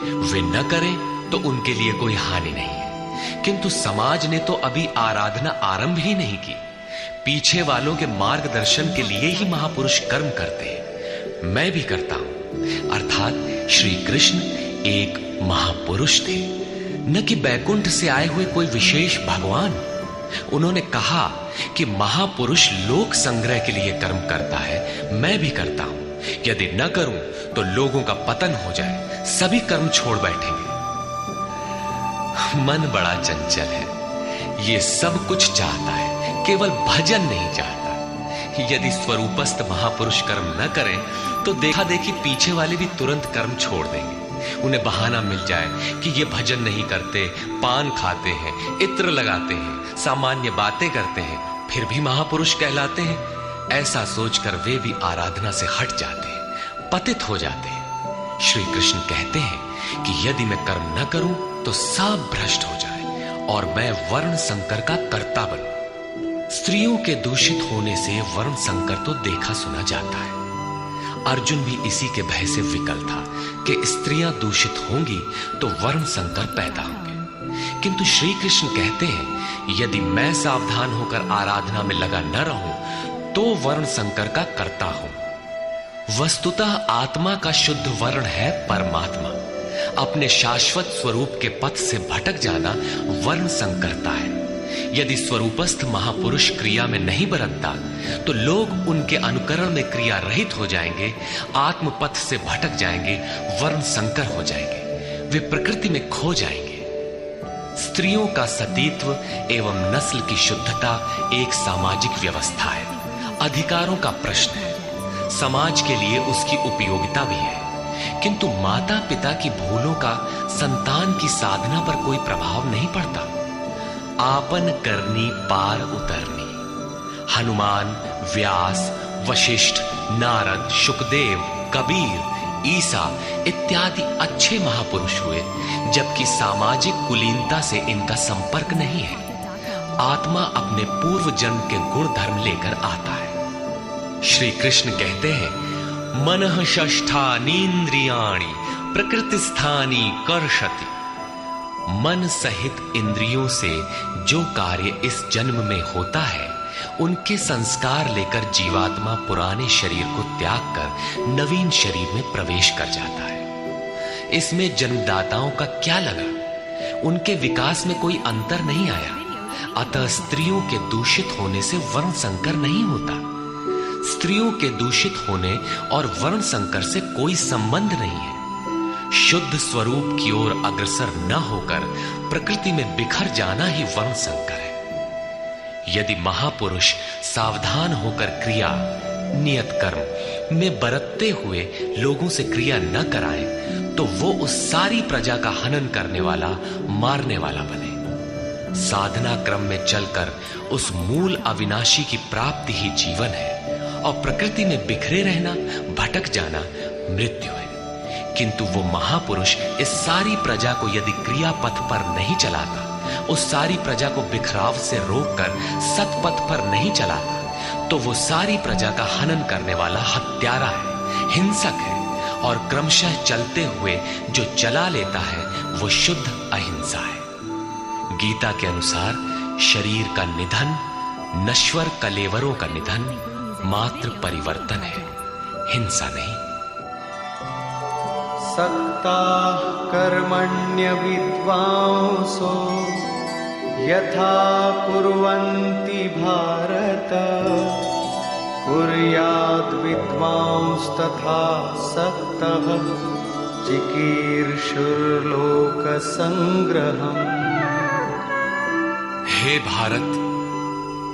वे न करें तो उनके लिए कोई हानि नहीं है। किंतु समाज ने तो अभी आराधना आरंभ ही नहीं की। पीछे वालों के मार्गदर्शन के लिए ही महापुरुष कर्म करते हैं। मैं भी करता हूं। अर्थात श्री कृष्ण एक महापुरुष थे, न कि बैकुंठ से आए हुए कोई विशेष भगवान। उन्होंने कहा कि महापुरुष लोक संग्रह के लिए कर्म करता है, मैं भी करता हूं। यदि न करूं तो लोगों का पतन हो जाए, सभी कर्म छोड़ बैठेंगे। मन बड़ा चंचल है, ये सब कुछ चाहता है, केवल भजन नहीं चाहता। यदि स्वरूपस्थ महापुरुष कर्म न करें तो देखा देखी पीछे वाले भी तुरंत कर्म छोड़ देंगे। उन्हें बहाना मिल जाए कि ये भजन नहीं करते, पान खाते हैं, इत्र लगाते हैं, सामान्य बातें करते हैं, फिर भी महापुरुष कहलाते हैं। ऐसा सोचकर वे भी आराधना से हट जाते हैं, पतित हो जाते हैं। श्री कृष्ण कहते हैं कि यदि मैं कर्म न करूं तो सब भ्रष्ट हो जाए और मैं वर्ण संकर का कर्ता बनूं। स्त्रियों के दूषित होने से वर्ण संकर तो देखा सुना जाता है। अर्जुन भी इसी के भय से विकल था कि स्त्रियां दूषित होंगी तो वर्ण संकर पैदा होंगे। किंतु श्री कृष्ण कहते हैं यदि मैं सावधान होकर आराधना में लगा न रहूं तो वर्ण संकर का कर्ता हूं। वस्तुतः आत्मा का शुद्ध वर्ण है परमात्मा। अपने शाश्वत स्वरूप के पथ से भटक जाना वर्ण संकरता है। यदि स्वरूपस्थ महापुरुष क्रिया में नहीं बरतता तो लोग उनके अनुकरण में क्रिया रहित हो जाएंगे, आत्म पथ से भटक जाएंगे, वर्ण संकर हो जाएंगे, वे प्रकृति में खो जाएंगे। स्त्रियों का सतीत्व एवं नस्ल की शुद्धता एक सामाजिक व्यवस्था है, अधिकारों का प्रश्न है, समाज के लिए उसकी उपयोगिता भी है। किंतु माता पिता की भूलों का संतान की साधना पर कोई प्रभाव नहीं पड़ता। आपन करनी पार उतरनी। हनुमान, व्यास, वशिष्ठ, नारद, शुकदेव, कबीर, ईसा इत्यादि अच्छे महापुरुष हुए, जबकि सामाजिक कुलीनता से इनका संपर्क नहीं है। आत्मा अपने पूर्व जन्म के गुण धर्म लेकर आता है। श्री कृष्ण कहते हैं मनः षष्ठानीन्द्रियाणि प्रकृतिस्थानी कर्षति। मन सहित इंद्रियों से जो कार्य इस जन्म में होता है उनके संस्कार लेकर जीवात्मा पुराने शरीर को त्याग कर नवीन शरीर में प्रवेश कर जाता है। इसमें जन्मदाताओं का क्या लगा? उनके विकास में कोई अंतर नहीं आया। अतः स्त्रियों के दूषित होने से वर्ण संकर नहीं होता। स्त्रियों के दूषित होने और वर्ण संकर से कोई संबंध नहीं है। शुद्ध स्वरूप की ओर अग्रसर न होकर प्रकृति में बिखर जाना ही वर्ण संकर है। यदि महापुरुष सावधान होकर क्रिया, नियत कर्म में बरतते हुए लोगों से क्रिया न कराएं तो वो उस सारी प्रजा का हनन करने वाला, मारने वाला बने। साधना क्रम में चलकर उस मूल अविनाशी की प्राप्ति ही जीवन है और प्रकृति में बिखरे रहना, भटक जाना मृत्यु है। किंतु वो महापुरुष इस सारी प्रजा को यदि क्रिया पथ पर नहीं चलाता, उस सारी प्रजा को बिखराव से रोककर सतपथ पर नहीं चलाता, तो वो सारी प्रजा का हनन करने वाला हत्यारा है, हिंसक है और क्रमशः चलते हुए जो चला लेता है वो शुद्ध अहिंसा है। गीता के अनुसार शरीर का निधन, नश्वर कलेवरों का निधन मात्र परिवर्तन है, हिंसा नहीं। सक्ताः कर्मण्य विद्वांसो यथा कुर्वन्ति भारत कुर्याद् विद्वांस्तथा सक्तः चिकीर्षुर्लोक संग्रहम्। हे भारत,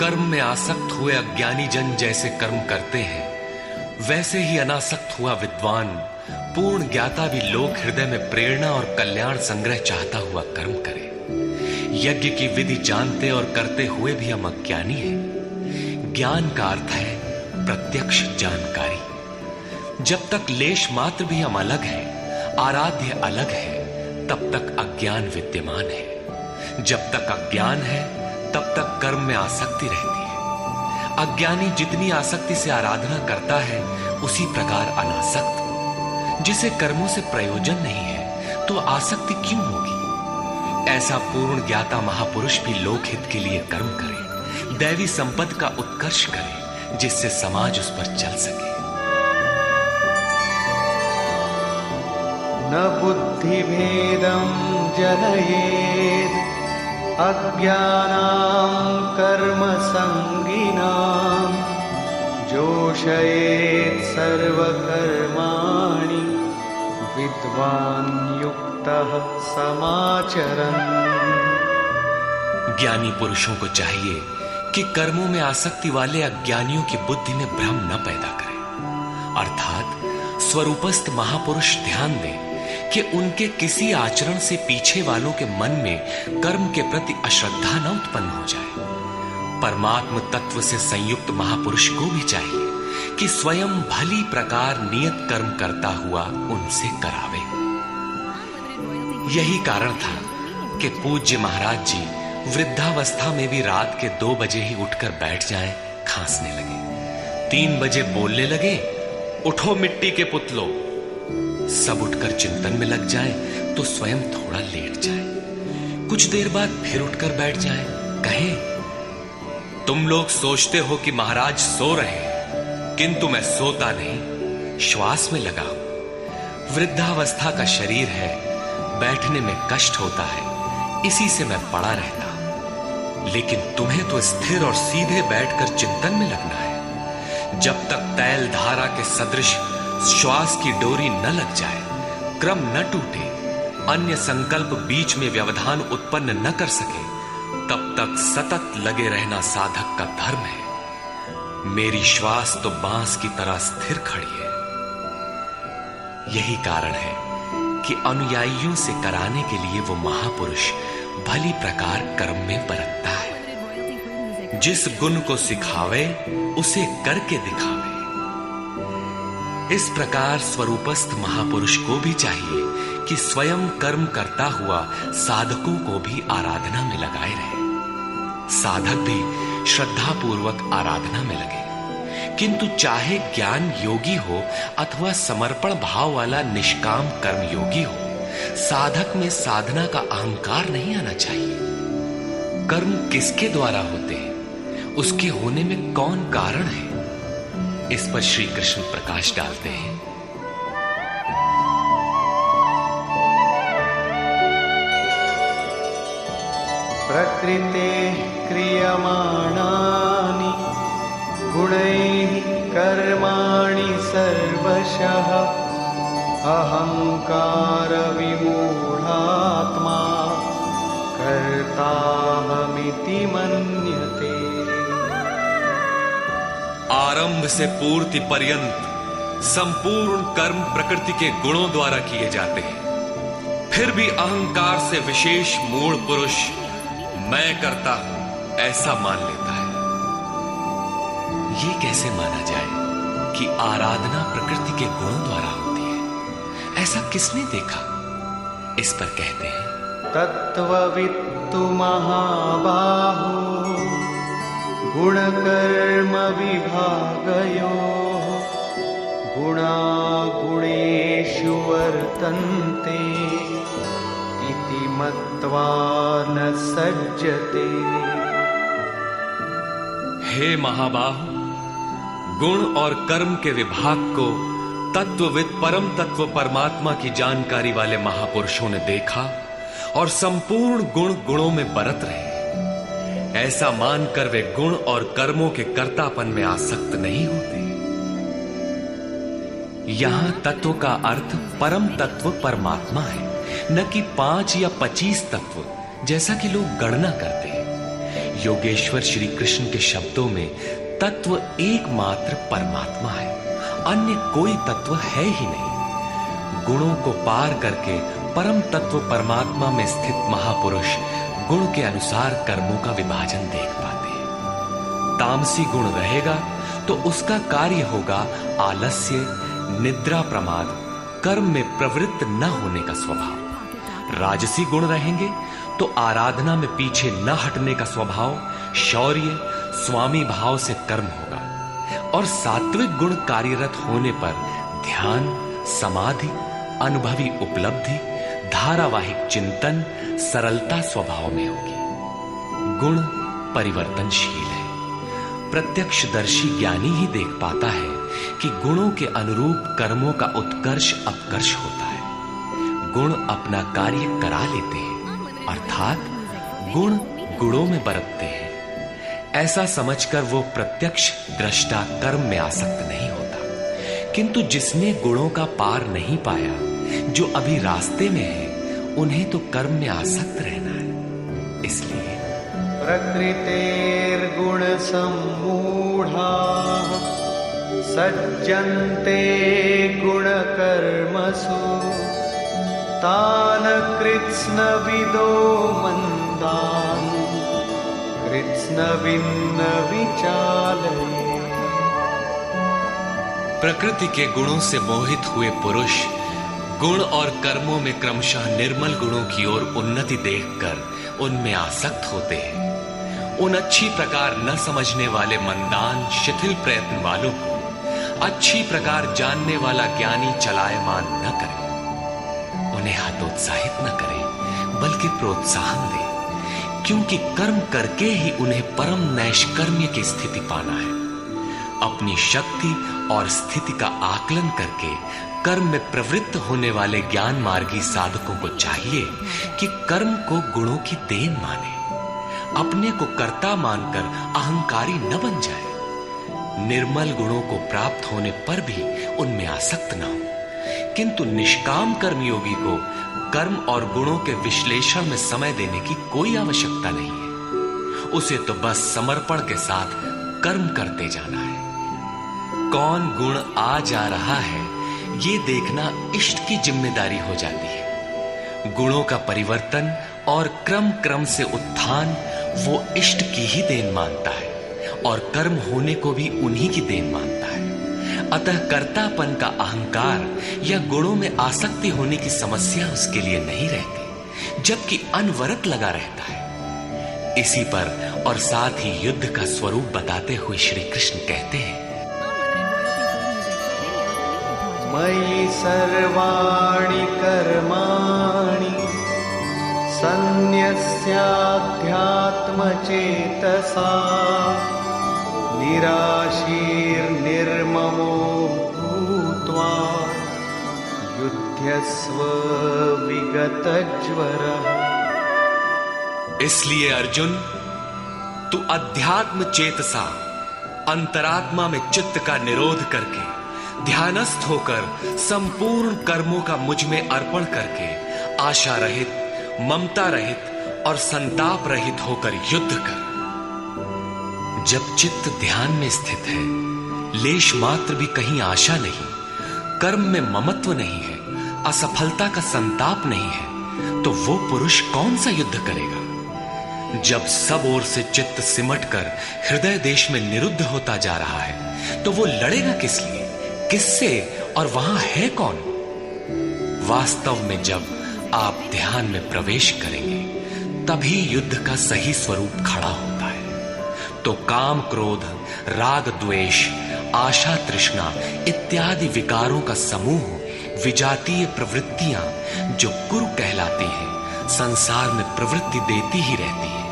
कर्म में आसक्त हुए अज्ञानी जन जैसे कर्म करते हैं, वैसे ही अनासक्त हुआ विद्वान पूर्ण ज्ञाता भी लोक हृदय में प्रेरणा और कल्याण संग्रह चाहता हुआ कर्म करे। यज्ञ की विधि जानते और करते हुए भी हम अज्ञानी हैं। ज्ञान का अर्थ है प्रत्यक्ष जानकारी। जब तक लेश मात्र भी हम अलग हैं, आराध्य अलग है, तब तक अज्ञान विद्यमान है। जब तक अज्ञान है तब तक कर्म में आसक्ति रहती है। अज्ञानी जितनी आसक्ति से आराधना करता है, उसी प्रकार अनासक्त जिसे कर्मों से प्रयोजन नहीं है तो आसक्ति क्यों होगी? ऐसा पूर्ण ज्ञाता महापुरुष भी लोकहित के लिए कर्म करे, दैवी संपत्ति का उत्कर्ष करे, जिससे समाज उस पर चल सके। न बुद्धिभेदं जनयेत् अज्ञानां कर्मसंगिनां जोषयेत् सर्वकर्माणि विद्वान् युक्तः समाचरन्। ज्ञानी पुरुषों को चाहिए कि कर्मों में आसक्ति वाले अज्ञानियों की बुद्धि में भ्रम न पैदा करें, अर्थात स्वरूपस्थ महापुरुष ध्यान दें कि उनके किसी आचरण से पीछे वालों के मन में कर्म के प्रति अश्रद्धा न उत्पन्न हो जाए। परमात्म तत्व से संयुक्त महापुरुष को भी चाहिए कि स्वयं भली प्रकार नियत कर्म करता हुआ उनसे करावे। यही कारण था कि पूज्य महाराज जी वृद्धावस्था में भी रात के 2 बजे ही उठकर बैठ जाएं, खांसने लगे। 3 बजे बोलने लगे, उठो मिट्टी के पुतलो। सब उठकर चिंतन में लग जाएं तो स्वयं थोड़ा लेट जाएं। कुछ देर बाद फिर उठकर बैठ जाएं, कहें, तुम लोग सोचते हो कि महाराज सो रहे हैं, किंतु मैं सोता नहीं, श्वास में लगा हूं। वृद्धावस्था का शरीर है, बैठने में कष्ट होता है, इसी से मैं पड़ा रहता हूं। लेकिन तुम्हें तो स्थिर और सीधे बैठकर चिंतन में लगना है। जब तक तैल धारा के सदृश श्वास की डोरी न लग जाए, क्रम न टूटे, अन्य संकल्प बीच में व्यवधान उत्पन्न न कर सके, तब तक सतत लगे रहना साधक का धर्म है। मेरी श्वास तो बांस की तरह स्थिर खड़ी है। यही कारण है कि अनुयायियों से कराने के लिए वो महापुरुष भली प्रकार कर्म में बरतता है। जिस गुण को सिखावे उसे करके दिखावे। इस प्रकार स्वरूपस्थ महापुरुष को भी चाहिए कि स्वयं कर्म करता हुआ साधकों को भी आराधना में लगाए रहे। साधक भी श्रद्धा पूर्वक आराधना में लगे, किंतु चाहे ज्ञान योगी हो अथवा समर्पण भाव वाला निष्काम कर्म योगी हो, साधक में साधना का अहंकार नहीं आना चाहिए। कर्म किसके द्वारा होते हैं, उसके होने में कौन कारण है, इस पर श्री कृष्ण प्रकाश डालते हैं। प्रकृते क्रियमाणानि गुणैः कर्माणि सर्वशः अहंकार विमूढात्मा कर्ताहमिति मन्यते। आरंभ से पूर्ति पर्यंत संपूर्ण कर्म प्रकृति के गुणों द्वारा किए जाते हैं। फिर भी अहंकार से विशेष मूढ़ पुरुष मैं करता हूं ऐसा मान लेता है। ये कैसे माना जाए कि आराधना प्रकृति के गुणों द्वारा होती है? ऐसा किसने देखा? इस पर कहते हैं, तत्त्ववित्तु महाबाहो गुणकर्म विभागयोः गुणागुणेषु वर्तन्ते इति मत्वा न सज्जते। हे महाबाहो, गुण और कर्म के विभाग को तत्वविद परम तत्व परमात्मा की जानकारी वाले महापुरुषों ने देखा और संपूर्ण गुण गुणों में बरत रहे। ऐसा मानकर वे गुण और कर्मों के कर्तापन में आसक्त नहीं होते। यहां तत्व का अर्थ परम तत्व परमात्मा है, न कि 5 या 25 तत्व जैसा कि लोग गणना करते हैं। योगेश्वर श्री कृष्ण के शब्दों में तत्व एकमात्र परमात्मा है, अन्य कोई तत्व है ही नहीं। गुणों को पार करके परम तत्व परमात्मा में स्थित महापुरुष गुण के अनुसार कर्मों का विभाजन देख पाते हैं। तामसी गुण रहेगा तो उसका कार्य होगा आलस्य, निद्रा, प्रमाद, कर्म में प्रवृत्त न होने का स्वभाव। राजसी गुण रहेंगे तो आराधना में पीछे न हटने का स्वभाव, शौर्य, स्वामी भाव से कर्म होगा। और सात्विक गुण कार्यरत होने पर ध्यान, समाधि, अनुभवी उपलब्धि, धारावाहिक चिंतन सरलता स्वभाव में होगी। गुण परिवर्तनशील है। प्रत्यक्षदर्शी ज्ञानी ही देख पाता है कि गुणों के अनुरूप कर्मों का उत्कर्ष अपकर्ष होता है। गुण अपना कार्य करा लेते हैं, अर्थात गुण गुणों में बरतते हैं। ऐसा समझकर वो प्रत्यक्ष दृष्टा कर्म में आसक्त नहीं होता। किंतु जिसने गुणों का पार नहीं पाया, जो अभी रास्ते में है, उन्हें तो कर्म में आसक्त रहना है। इसलिए प्रकृतेर्गुण सम्मूढ़ा सज्जन्ते गुणकर्मसु तान् कृत्स्नविदो मंदान् कृत्स्नविन्न विचालये। प्रकृति के गुणों से मोहित हुए पुरुष गुण और कर्मों में क्रमशः निर्मल गुणों की ओर उन्नति देखकर उनमें आसक्त होते हैं। उन अच्छी प्रकार न समझने वाले मंदान शिथिल प्रयत्न वालों को अच्छी प्रकार जानने वाला ज्ञानी चलायमान न करे। उन्हें हतोत्साहित न करे, बल्कि प्रोत्साहन दे, क्योंकि कर्म करके ही उन्हें परम नैष्कर्म्य की स्थिति पाना है। अपनी शक्ति और स्थिति का आकलन करके कर्म में प्रवृत्त होने वाले ज्ञान मार्गी साधकों को चाहिए कि कर्म को गुणों की देन माने, अपने को कर्ता मानकर अहंकारी न बन जाए। निर्मल गुणों को प्राप्त होने पर भी उनमें आसक्त न हो। किंतु निष्काम कर्मयोगी को कर्म और गुणों के विश्लेषण में समय देने की कोई आवश्यकता नहीं है। उसे तो बस समर्पण के साथ कर्म करते जाना है। कौन गुण आ जा रहा है, ये देखना इष्ट की जिम्मेदारी हो जाती है। गुणों का परिवर्तन और क्रम क्रम से उत्थान वो इष्ट की ही देन मानता है, और कर्म होने को भी उन्हीं की देन मानता है। अतः कर्तापन का अहंकार या गुणों में आसक्ति होने की समस्या उसके लिए नहीं रहती, जबकि अनवरत लगा रहता है। इसी पर और साथ ही युद्ध का स्वरूप बताते हुए श्री कृष्ण कहते हैं, मयि सर्वाणि कर्माणि सन्न्यस्याध्यात्मचेतसा निराशीर्निर्ममो भूत्वा युध्यस्व विगतज्वरः। इसलिए अर्जुन, तू अध्यात्म चेतसा अंतरात्मा में चित्त का निरोध करके ध्यानस्थ होकर संपूर्ण कर्मों का मुझ में अर्पण करके आशा रहित, ममता रहित और संताप रहित होकर युद्ध कर। जब चित्त ध्यान में स्थित है, लेश मात्र भी कहीं आशा नहीं, कर्म में ममत्व नहीं है, असफलता का संताप नहीं है, तो वो पुरुष कौन सा युद्ध करेगा? जब सब ओर से चित्त सिमटकर हृदय देश में निरुद्ध होता जा रहा है, तो वो लड़ेगा किस लिए, किससे, और वहां है कौन? वास्तव में जब आप ध्यान में प्रवेश करेंगे, तभी युद्ध का सही स्वरूप खड़ा होता है। तो काम क्रोध, राग द्वेष, आशा तृष्णा इत्यादि विकारों का समूह, विजातीय प्रवृत्तियां जो कुरु कहलाती हैं, संसार में प्रवृत्ति देती ही रहती है।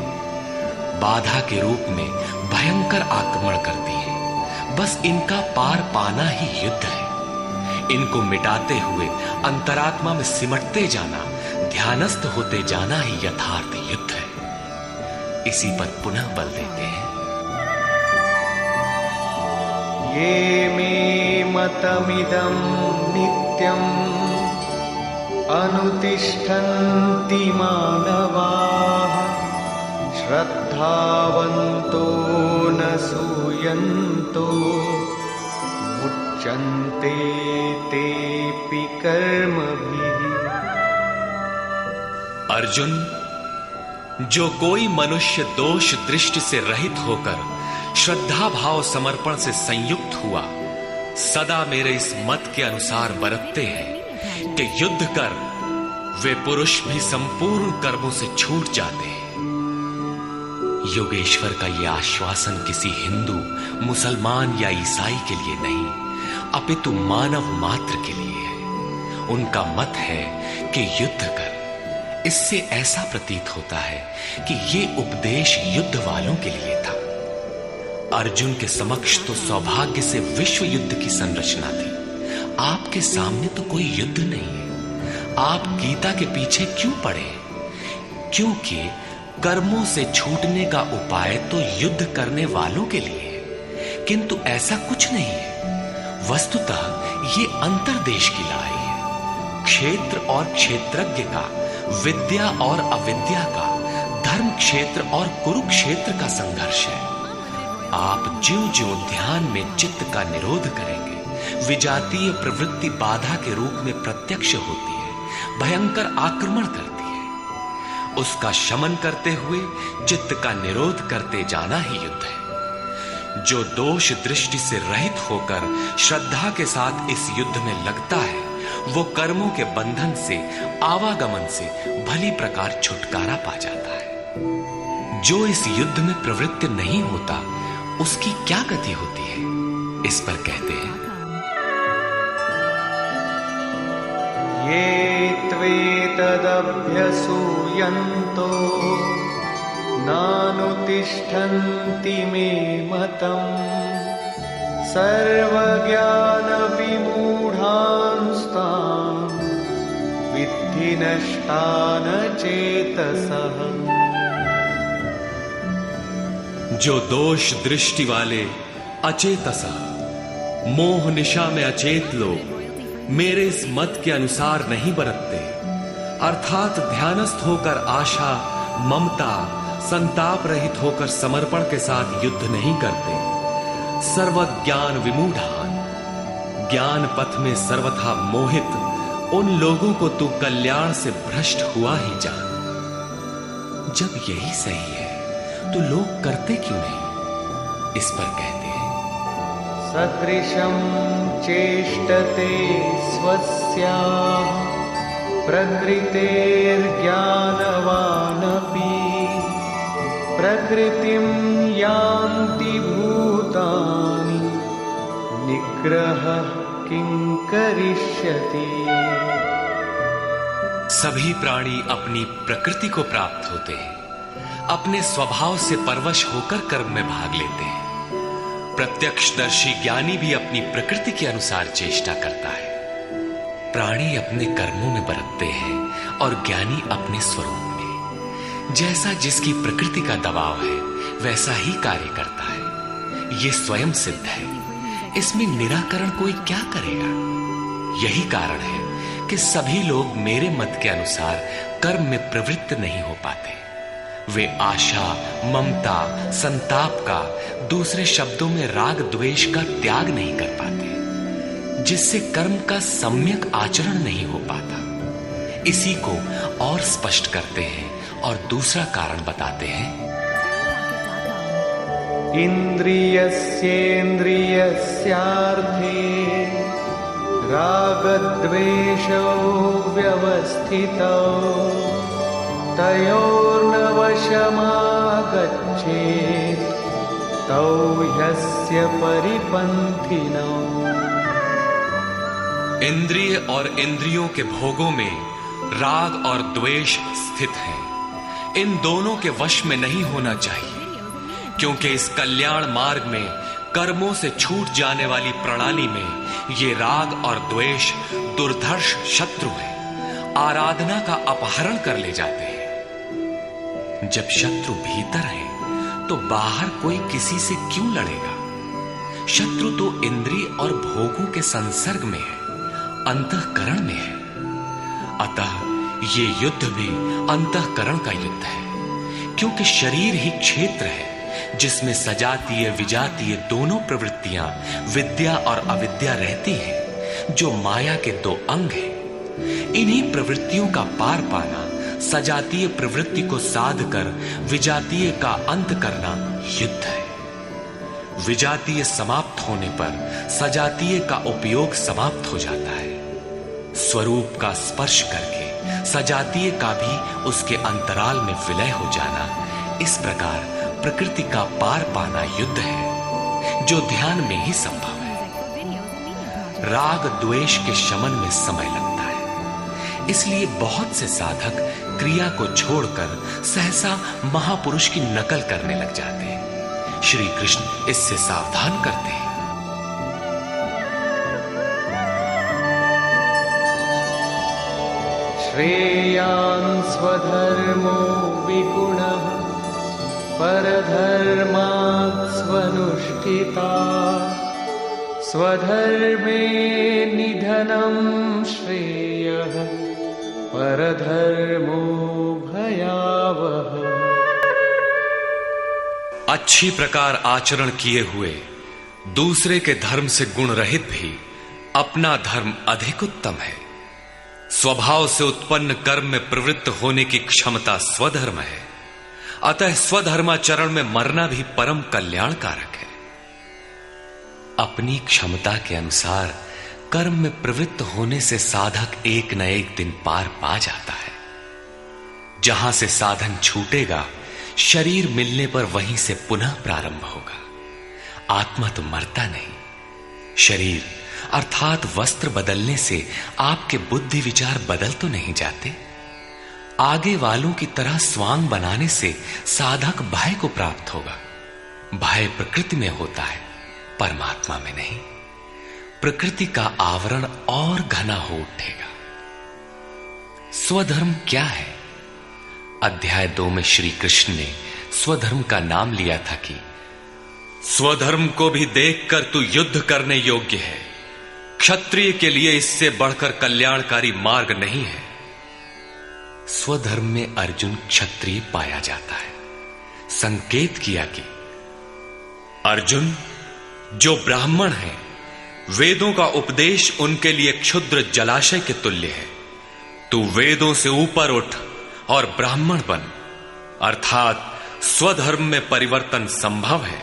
बाधा के रूप में भयंकर आक्रमण करती है। बस इनका पार पाना ही युद्ध है। इनको मिटाते हुए अंतरात्मा में सिमटते जाना, ध्यानस्थ होते जाना ही यथार्थ युद्ध है। इसी पर पुनः बल देते हैं, ये मे मतमिदं नित्यम् अनुतिष्ठन्ति मानवाः श्रद्धावन्तो न सूयन्तो मुच्यन्ते तेऽपि कर्मभिः। अर्जुन, जो कोई मनुष्य दोष दृष्टि से रहित होकर श्रद्धा भाव समर्पण से संयुक्त हुआ, सदा मेरे इस मत के अनुसार बरतते हैं कि युद्ध कर, वे पुरुष भी संपूर्ण कर्मों से छूट जाते हैं। योगेश्वर का यह आश्वासन किसी हिंदू, मुसलमान या ईसाई के लिए नहीं, अपितु मानव मात्र के लिए है। उनका मत है कि युद्ध कर, इससे ऐसा प्रतीत होता है कि ये उपदेश युद्ध वालों के लिए था। अर्जुन के समक्ष तो सौभाग्य से विश्व युद्ध की संरचना थी। आपके सामने तो कोई युद्ध नहीं है। आप गीता के पीछे क्यों पड़े? क्योंकि कर्मों से छूटने का उपाय तो युद्ध करने वालों के लिए है, किंतु ऐसा कुछ नहीं है। वस्तुतः ये अंतर्देश की लड़ाई है। क्षेत्र और क्षेत्रज्ञ का, विद्या और अविद्या का, धर्म क्षेत्र और कुरुक्षेत्र का संघर्ष है। आप ज्यों-ज्यों ध्यान में चित्त का निरोध करेंगे, विजातीय प्रवृत्ति बाधा के रूप में प्रत्यक्ष होती है, भयंकर आक्रमण करती है। उसका शमन करते हुए चित्त का निरोध करते जाना ही युद्ध है। जो दोष दृष्टि से रहित होकर श्रद्धा के साथ इस युद्ध में लगता है, वो कर्मों के बंधन से, आवागमन से भली प्रकार छुटकारा पा जाता है। जो इस युद्ध में प्रवृत्त नहीं होता, उसकी क्या गति होती है? इस पर कहते हैं, ये त्वेतदभ्यसूयन्तो नानुतिष्ठन्ति मे मतम् सर्वज्ञानविमूढांस्तान् विद्धि नष्टान चेतसः। जो दोष दृष्टि वाले अचेतस, मोह निशा में अचेत लोग मेरे इस मत के अनुसार नहीं बरतते, अर्थात ध्यानस्थ होकर आशा, ममता, संताप रहित होकर समर्पण के साथ युद्ध नहीं करते। सर्वज्ञान विमूढ़ान, ज्ञान पथ में सर्वथा मोहित उन लोगों को तू कल्याण से भ्रष्ट हुआ ही जान। जब यही सही है तो लोग करते क्यों नहीं? इस पर कहते हैं, सदृशं चेष्टते स्वस्याः प्रकृतेर्ज्ञानवानपि प्रकृतिं यान्ति भूतानि निग्रहः किं करिष्यति। सभी प्राणी अपनी प्रकृति को प्राप्त होते हैं, अपने स्वभाव से परवश होकर कर्म में भाग लेते हैं। प्रत्यक्षदर्शी ज्ञानी भी अपनी प्रकृति के अनुसार चेष्टा करता है। प्राणी अपने कर्मों में बरतते हैं और ज्ञानी अपने स्वरूप में। जैसा जिसकी प्रकृति का दबाव है, वैसा ही कार्य करता है। यह स्वयं सिद्ध है, इसमें निराकरण कोई क्या करेगा? यही कारण है कि सभी लोग मेरे मत के अनुसार कर्म में प्रवृत्त नहीं हो पाते। वे आशा, ममता, संताप का, दूसरे शब्दों में राग द्वेष का त्याग नहीं कर पाते, जिससे कर्म का सम्यक आचरण नहीं हो पाता। इसी को और स्पष्ट करते हैं और दूसरा कारण बताते हैं, इंद्रियस्येन्द्रियस्यार्थे रागद्वेषौ व्यवस्थितौ तयोर्न वशमागच्छेत् तौ ह्यस्य परिपन्थिनौ। इंद्रिय और इंद्रियों के भोगों में राग और द्वेष स्थित है। इन दोनों के वश में नहीं होना चाहिए, क्योंकि इस कल्याण मार्ग में कर्मों से छूट जाने वाली प्रणाली में ये राग और द्वेष दुर्धर्ष शत्रु है, आराधना का अपहरण कर ले जाते हैं। जब शत्रु भीतर है तो बाहर कोई किसी से क्यों लड़ेगा? शत्रु तो इंद्रिय और भोगों के संसर्ग में है, अंतःकरण में है। अतः ये युद्ध भी अंतःकरण का युद्ध है, क्योंकि शरीर ही क्षेत्र है जिसमें सजातीय विजातीय दोनों प्रवृत्तियां, विद्या और अविद्या रहती हैं, जो माया के दो अंग हैं। इन्हीं प्रवृत्तियों का पार पाना, सजातीय प्रवृत्ति को साध कर विजातीय का अंत करना युद्ध है। विजातीय समाप्त होने पर सजातीय का उपयोग समाप्त हो जाता है। स्वरूप का स्पर्श करके सजातीय का भी उसके अंतराल में विलय हो जाना, इस प्रकार प्रकृति का पार पाना युद्ध है, जो ध्यान में ही संभव है। राग द्वेष के शमन में समय लगता है, इसलिए बहुत से साधक क्रिया को छोड़कर सहसा महापुरुष की नकल करने लग जाते हैं। श्री कृष्ण इससे सावधान करते हैं। श्रेयान् स्वधर्मो विगुणः परधर्मात् स्वनुष्ठिता स्वधर्मे निधनं श्रेयः परधर्मो भयावह। अच्छी प्रकार आचरण किए हुए दूसरे के धर्म से गुण रहित भी अपना धर्म अधिक उत्तम है। स्वभाव से उत्पन्न कर्म में प्रवृत्त होने की क्षमता स्वधर्म है, अतः स्वधर्माचरण में मरना भी परम कल्याणकारक है। अपनी क्षमता के अनुसार कर्म में प्रवृत्त होने से साधक एक न एक दिन पार पा जाता है। जहां से साधन छूटेगा, शरीर मिलने पर वहीं से पुनः प्रारंभ होगा। आत्मा तो मरता नहीं। शरीर अर्थात वस्त्र बदलने से आपके बुद्धि विचार बदल तो नहीं जाते। आगे वालों की तरह स्वांग बनाने से साधक भय को प्राप्त होगा। भय प्रकृति में होता है, परमात्मा में नहीं। प्रकृति का आवरण और घना हो उठेगा। स्वधर्म क्या है? अध्याय 2 में श्री कृष्ण ने स्वधर्म का नाम लिया था कि स्वधर्म को भी देखकर तू युद्ध करने योग्य है। क्षत्रिय के लिए इससे बढ़कर कल्याणकारी मार्ग नहीं है। स्वधर्म में अर्जुन क्षत्रिय पाया जाता है। संकेत किया कि अर्जुन, जो ब्राह्मण है, वेदों का उपदेश उनके लिए क्षुद्र जलाशय के तुल्य है। तू वेदों से ऊपर उठ और ब्राह्मण बन, अर्थात स्वधर्म में परिवर्तन संभव है।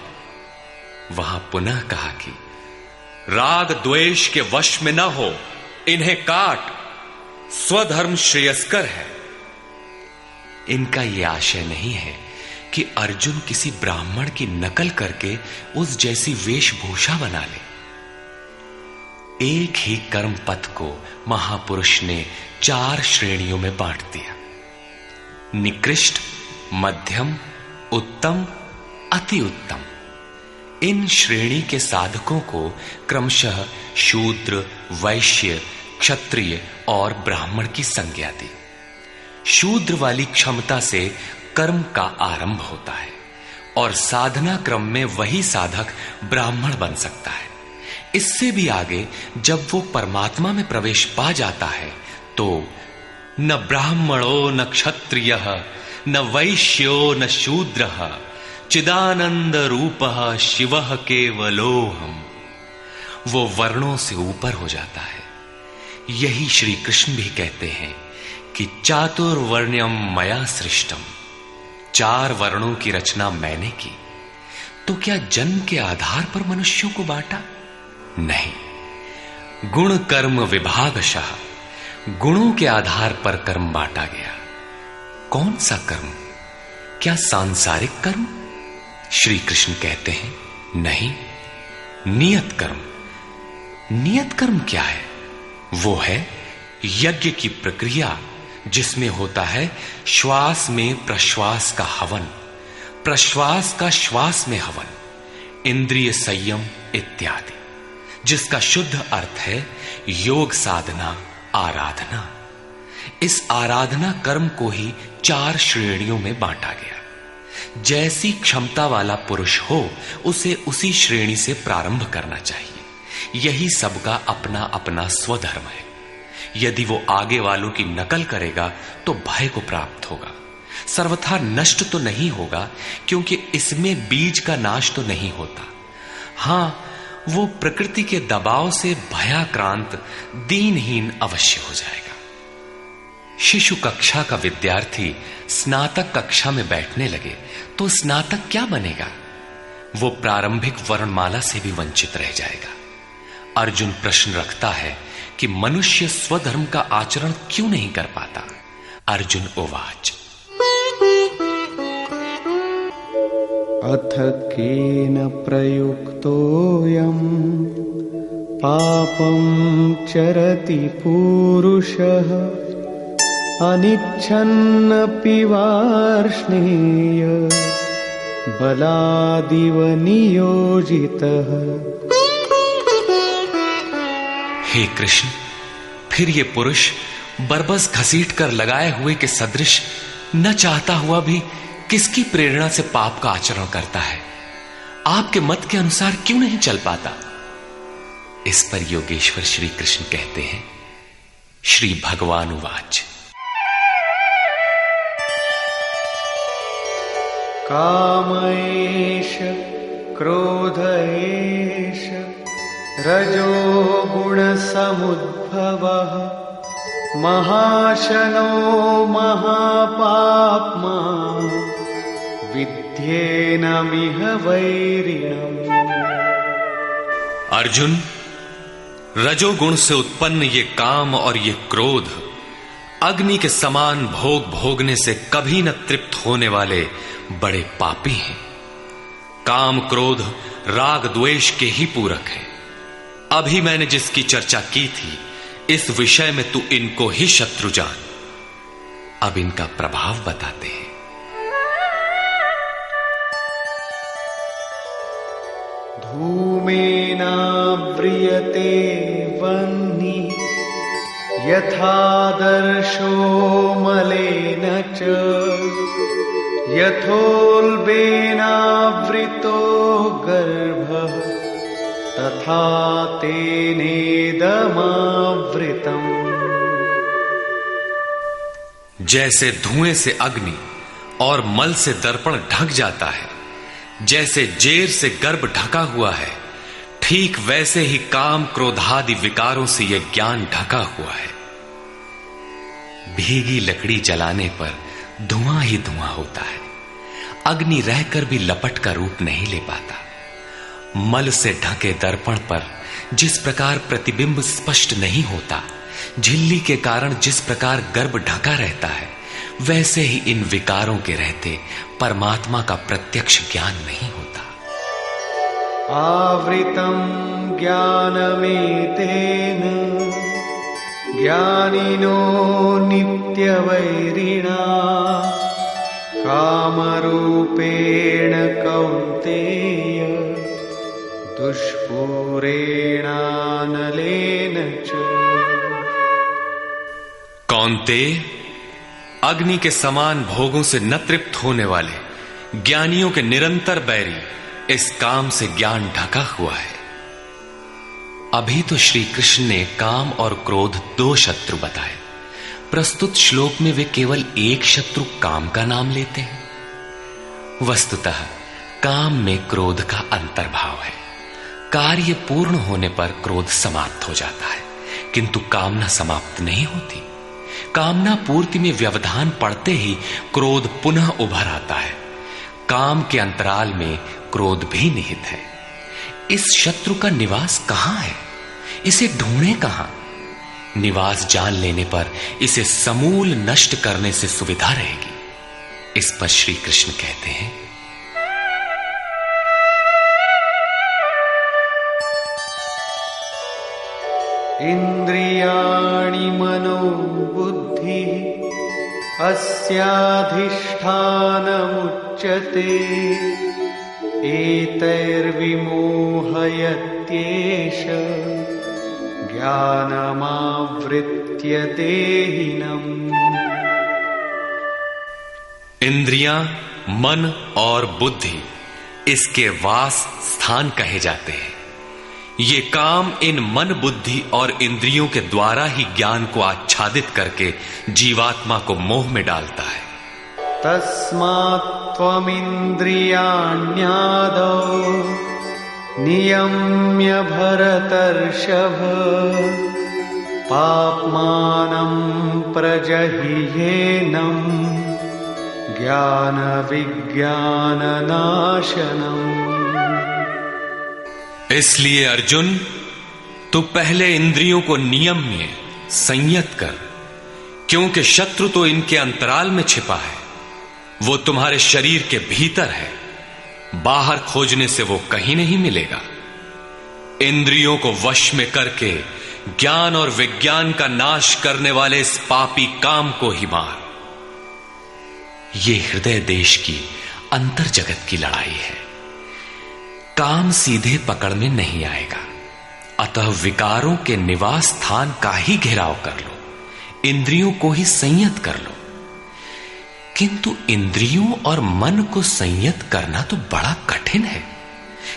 वहां पुनः कहा कि राग द्वेष के वश में न हो, इन्हें काट, स्वधर्म श्रेयस्कर है। इनका यह आशय नहीं है कि अर्जुन किसी ब्राह्मण की नकल करके उस जैसी वेशभूषा बना ले। एक ही कर्म पथ को महापुरुष ने 4 श्रेणियों में बांट दिया: निकृष्ट, मध्यम, उत्तम, अति उत्तम। इन श्रेणी के साधकों को क्रमशः शूद्र, वैश्य, क्षत्रिय और ब्राह्मण की संज्ञा दी। शूद्र वाली क्षमता से कर्म का आरंभ होता है और साधना क्रम में वही साधक ब्राह्मण बन सकता है। इससे भी आगे जब वो परमात्मा में प्रवेश पा जाता है तो न ब्राह्मणो न क्षत्रियः न वैश्यो न शूद्रः चिदानंद रूपः शिवः केवलोहम्। वो वर्णों से ऊपर हो जाता है। यही श्री कृष्ण भी कहते हैं कि चातुर्वर्ण्यम मया सृष्टम। 4 वर्णों की रचना मैंने की। तो क्या जन्म के आधार पर मनुष्यों को बांटा? नहीं, गुण कर्म विभागशः, गुणों के आधार पर कर्म बांटा गया। कौन सा कर्म? क्या सांसारिक कर्म? श्री कृष्ण कहते हैं नहीं, नियत कर्म। नियत कर्म क्या है? वो है यज्ञ की प्रक्रिया, जिसमें होता है श्वास में प्रश्वास का हवन, प्रश्वास का श्वास में हवन, इंद्रिय संयम इत्यादि, जिसका शुद्ध अर्थ है योग साधना, आराधना। इस आराधना कर्म को ही 4 श्रेणियों में बांटा गया। जैसी क्षमता वाला पुरुष हो, उसे उसी श्रेणी से प्रारंभ करना चाहिए। यही सबका अपना अपना स्वधर्म है। यदि वो आगे वालों की नकल करेगा तो भय को प्राप्त होगा। सर्वथा नष्ट तो नहीं होगा, क्योंकि इसमें बीज का नाश तो नहीं होता। हां, वो प्रकृति के दबाव से भयाक्रांत, दीनहीन अवश्य हो जाएगा। शिशु कक्षा का विद्यार्थी स्नातक कक्षा में बैठने लगे तो स्नातक क्या बनेगा? वो प्रारंभिक वर्णमाला से भी वंचित रह जाएगा। अर्जुन प्रश्न रखता है कि मनुष्य स्वधर्म का आचरण क्यों नहीं कर पाता? अर्जुन उवाच अथ केन प्रयुक्तोऽयं पापं चरति पूरुषः अनिच्छन्नपि वार्ष्णेय बलादिव नियोजितः। हे कृष्ण, फिर ये पुरुष बरबस घसीट कर लगाए हुए के सदृश न चाहता हुआ भी किसकी प्रेरणा से पाप का आचरण करता है? आपके मत के अनुसार क्यों नहीं चल पाता? इस पर योगेश्वर श्री कृष्ण कहते हैं, श्री भगवान उवाच। काम एष क्रोध एष रजो गुण समुद्भवः महाशनो महापाप्मा विद्येनमिह वैरिणम्। अर्जुन, रजोगुण से उत्पन्न ये काम और ये क्रोध अग्नि के समान भोग भोगने से कभी न तृप्त होने वाले बड़े पापी हैं। काम क्रोध राग द्वेष के ही पूरक हैं। अभी मैंने जिसकी चर्चा की थी, इस विषय में तू इनको ही शत्रु जान। अब इनका प्रभाव बताते हैं। धूमेनाव्रियते वह्निः यथादर्शो मलेन च यथोल्बेनावृतो गर्भः तथा तेनेदमावृतम्। जैसे धुएं से अग्नि और मल से दर्पण ढक जाता है, जैसे जेर से गर्भ ढका हुआ है, ठीक वैसे ही काम क्रोधादि विकारों से यह ज्ञान ढका हुआ है। भीगी लकड़ी जलाने पर धुआं ही धुआं होता है। अग्नि रहकर भी लपट का रूप नहीं ले पाता। मल से ढके दर्पण पर जिस प्रकार प्रतिबिंब स्पष्ट नहीं होता, झिल्ली के कारण जिस प्रकार गर्भ ढका रहता है, वैसे ही इन विकारों के रहते परमात्मा का प्रत्यक्ष ज्ञान नहीं होता। आवृतं ज्ञानमेतेन ज्ञानिनो नित्यवैरिणा कामरूपेण कौन्तेय दुष्पूरेणानलेन च। कौन्तेय, अग्नि के समान भोगों से न तृप्त होने वाले ज्ञानियों के निरंतर बैरी इस काम से ज्ञान ढका हुआ है। अभी तो श्री कृष्ण ने काम और क्रोध दो शत्रु बताए। प्रस्तुत श्लोक में वे केवल एक शत्रु काम का नाम लेते हैं। वस्तुतः काम में क्रोध का अंतर्भाव है। कार्य पूर्ण होने पर क्रोध समाप्त हो जाता है, किंतु कामना समाप्त नहीं होती। कामना पूर्ति में व्यवधान पड़ते ही क्रोध पुनः उभर आता है। काम के अंतराल में क्रोध भी निहित है। इस शत्रु का निवास कहां है? इसे ढूंढे कहां? निवास जान लेने पर इसे समूल नष्ट करने से सुविधा रहेगी। इस पर श्री कृष्ण कहते हैं, इंद्रियाणि मनो बुद्धि अस्याधिष्ठानमुच्यते एतैर्विमोहयत्येष ज्ञानमावृत्य देहिनम्। इंद्रियां, मन और बुद्धि इसके वास स्थान कहे जाते हैं। ये काम इन मन, बुद्धि और इंद्रियों के द्वारा ही ज्ञान को आच्छादित करके जीवात्मा को मोह में डालता है। तस्मात् त्वमिन्द्रियाण्यादौ नियम्य भरतर्षभ पाप्मानं प्रजह्येनं ज्ञान विज्ञाननाशनम्। इसलिए अर्जुन, तू पहले इंद्रियों को नियम्य संयत कर, क्योंकि शत्रु तो इनके अंतराल में छिपा है। वो तुम्हारे शरीर के भीतर है, बाहर खोजने से वो कहीं नहीं मिलेगा। इंद्रियों को वश में करके ज्ञान और विज्ञान का नाश करने वाले इस पापी काम को ही मार। ये हृदय देश की अंतर जगत की लड़ाई है। काम सीधे पकड़ में नहीं आएगा, अतः विकारों के निवास स्थान का ही घेराव कर लो, इंद्रियों को ही संयत कर लो। किंतु इंद्रियों और मन को संयत करना तो बड़ा कठिन है।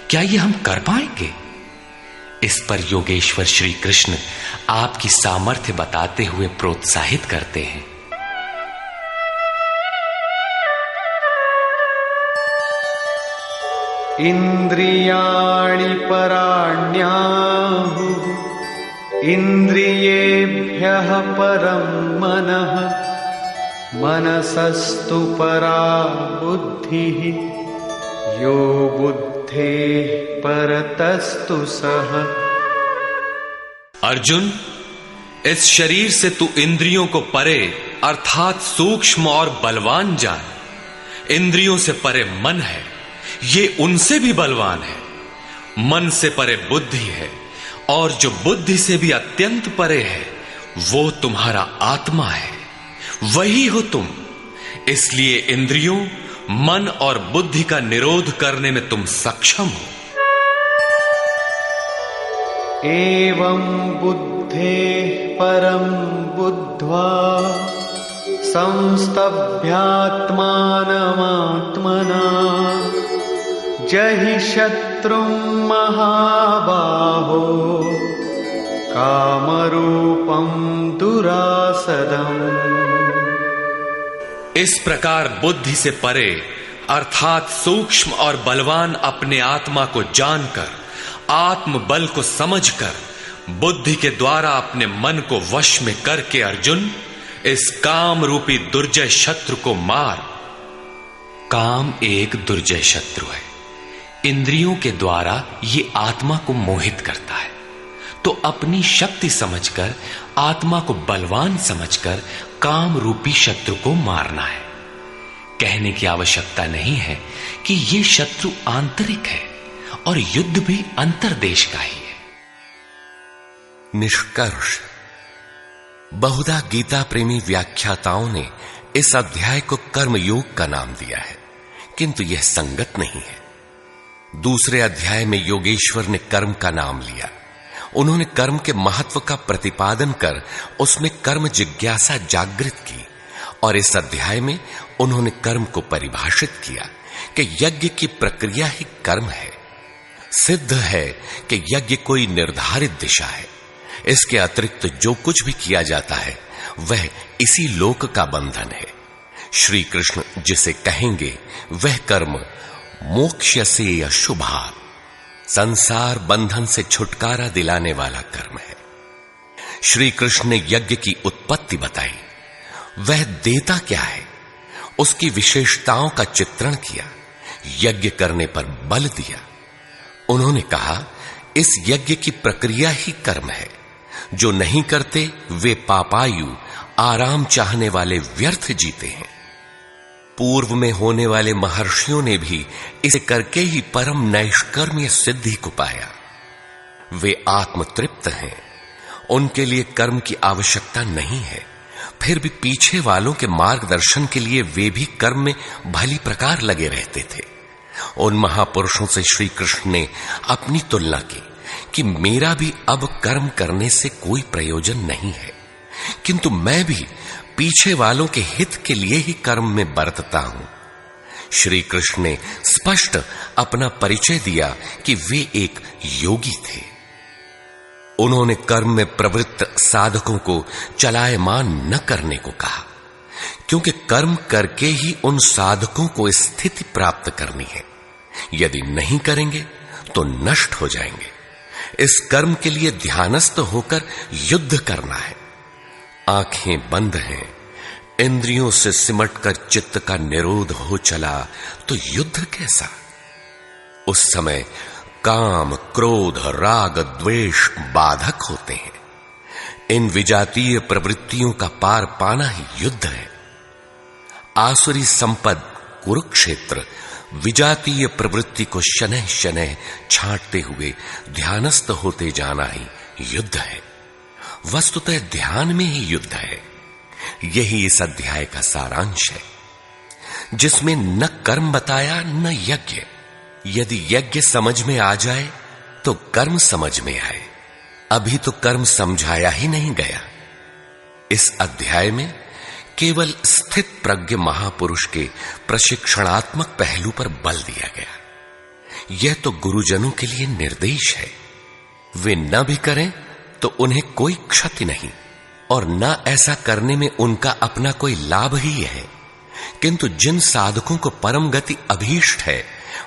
क्या ये हम कर पाएंगे? इस पर योगेश्वर श्री कृष्ण आपकी सामर्थ्य बताते हुए प्रोत्साहित करते हैं। इंद्रियाणि पराण्याहुः इंद्रियेभ्यः परं मनः मनसस्तु परा बुद्धिः यो बुद्धेः परतस्तु सः। अर्जुन, इस शरीर से तू इंद्रियों को परे अर्थात सूक्ष्म और बलवान जान। इंद्रियों से परे मन है, ये उनसे भी बलवान है। मन से परे बुद्धि है, और जो बुद्धि से भी अत्यंत परे है वो तुम्हारा आत्मा है, वही हो तुम। इसलिए इंद्रियों, मन और बुद्धि का निरोध करने में तुम सक्षम हो। एवं बुद्धेः परं बुद्ध्वा संस्तभ्यात्मानमात्मना जहि शत्रुं महाबाहो कामरूपं दुरासदम्। इस प्रकार बुद्धि से परे अर्थात सूक्ष्म और बलवान अपने आत्मा को जानकर, आत्म बल को समझकर, बुद्धि के द्वारा अपने मन को वश में करके अर्जुन इस काम रूपी दुर्जय शत्रु को मार। काम एक दुर्जय शत्रु है। इंद्रियों के द्वारा ये आत्मा को मोहित करता है, तो अपनी शक्ति समझकर, आत्मा को बलवान समझकर काम रूपी शत्रु को मारना है। कहने की आवश्यकता नहीं है कि ये शत्रु आंतरिक है और युद्ध भी अंतर्देश का ही है। निष्कर्ष, बहुधा गीता प्रेमी व्याख्याताओं ने इस अध्याय को कर्मयोग का नाम दिया है, किंतु यह संगत नहीं है। दूसरे अध्याय में योगेश्वर ने कर्म का नाम लिया। उन्होंने कर्म के महत्व का प्रतिपादन कर उसमें कर्म जिज्ञासा जागृत की, और इस अध्याय में उन्होंने कर्म को परिभाषित किया कि यज्ञ की प्रक्रिया ही कर्म है। सिद्ध है कि यज्ञ कोई निर्धारित दिशा है। इसके अतिरिक्त जो कुछ भी किया जाता है वह इसी लोक का बंधन है। श्री कृष्ण जिसे कहेंगे वह कर्म मोक्ष्यसे अशुभात्, संसार बंधन से छुटकारा दिलाने वाला कर्म है। श्री कृष्ण ने यज्ञ की उत्पत्ति बताई, वह देता क्या है, उसकी विशेषताओं का चित्रण किया, यज्ञ करने पर बल दिया। उन्होंने कहा इस यज्ञ की प्रक्रिया ही कर्म है। जो नहीं करते वे पापायु, आराम चाहने वाले व्यर्थ जीते हैं। पूर्व में होने वाले महर्षियों ने भी इसे करके ही परम नैष्कर्म्य सिद्धि को पाया। वे आत्मतृप्त हैं, उनके लिए कर्म की आवश्यकता नहीं है। फिर भी पीछे वालों के मार्गदर्शन के लिए वे भी कर्म में भली प्रकार लगे रहते थे। उन महापुरुषों से श्री कृष्ण ने अपनी तुलना की कि मेरा भी अब कर्म करने से कोई प्रयोजन नहीं है, किंतु मैं भी पीछे वालों के हित के लिए ही कर्म में बरतता हूं। श्री कृष्ण ने स्पष्ट अपना परिचय दिया कि वे एक योगी थे। उन्होंने कर्म में प्रवृत्त साधकों को चलायमान न करने को कहा, क्योंकि कर्म करके ही उन साधकों को स्थिति प्राप्त करनी है। यदि नहीं करेंगे तो नष्ट हो जाएंगे। इस कर्म के लिए ध्यानस्थ होकर युद्ध करना है। आंखें बंद हैं, इंद्रियों से सिमटकर चित्त का निरोध हो चला तो युद्ध कैसा। उस समय काम, क्रोध, राग, द्वेष बाधक होते हैं। इन विजातीय प्रवृत्तियों का पार पाना ही युद्ध है। आसुरी संपद कुरुक्षेत्र विजातीय प्रवृत्ति को शनैः शनैः छांटते हुए ध्यानस्थ होते जाना ही युद्ध है। वस्तुतः ध्यान में ही युद्ध है। यही इस अध्याय का सारांश है, जिसमें न कर्म बताया न यज्ञ। यदि यज्ञ समझ में आ जाए तो कर्म समझ में आए। अभी तो कर्म समझाया ही नहीं गया। इस अध्याय में केवल स्थित प्रज्ञ महापुरुष के प्रशिक्षणात्मक पहलू पर बल दिया गया। यह तो गुरुजनों के लिए निर्देश है। वे न भी करें तो उन्हें कोई क्षति नहीं, और न ऐसा करने में उनका अपना कोई लाभ ही है। किंतु जिन साधकों को परम गति अभीष्ट है,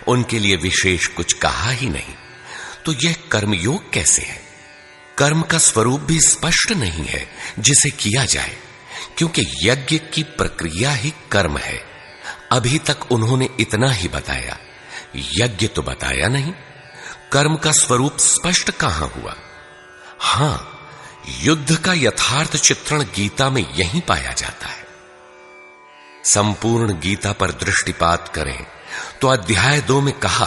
उनके लिए विशेष कुछ कहा ही नहीं। तो यह कर्मयोग कैसे है? कर्म का स्वरूप भी स्पष्ट नहीं है जिसे किया जाए, क्योंकि यज्ञ की प्रक्रिया ही कर्म है। अभी तक उन्होंने इतना ही बताया, यज्ञ तो बताया नहीं। कर्म का स्वरूप स्पष्ट कहां हुआ? हां, युद्ध का यथार्थ चित्रण गीता में यहीं पाया जाता है। संपूर्ण गीता पर दृष्टिपात करें तो अध्याय 2 में कहा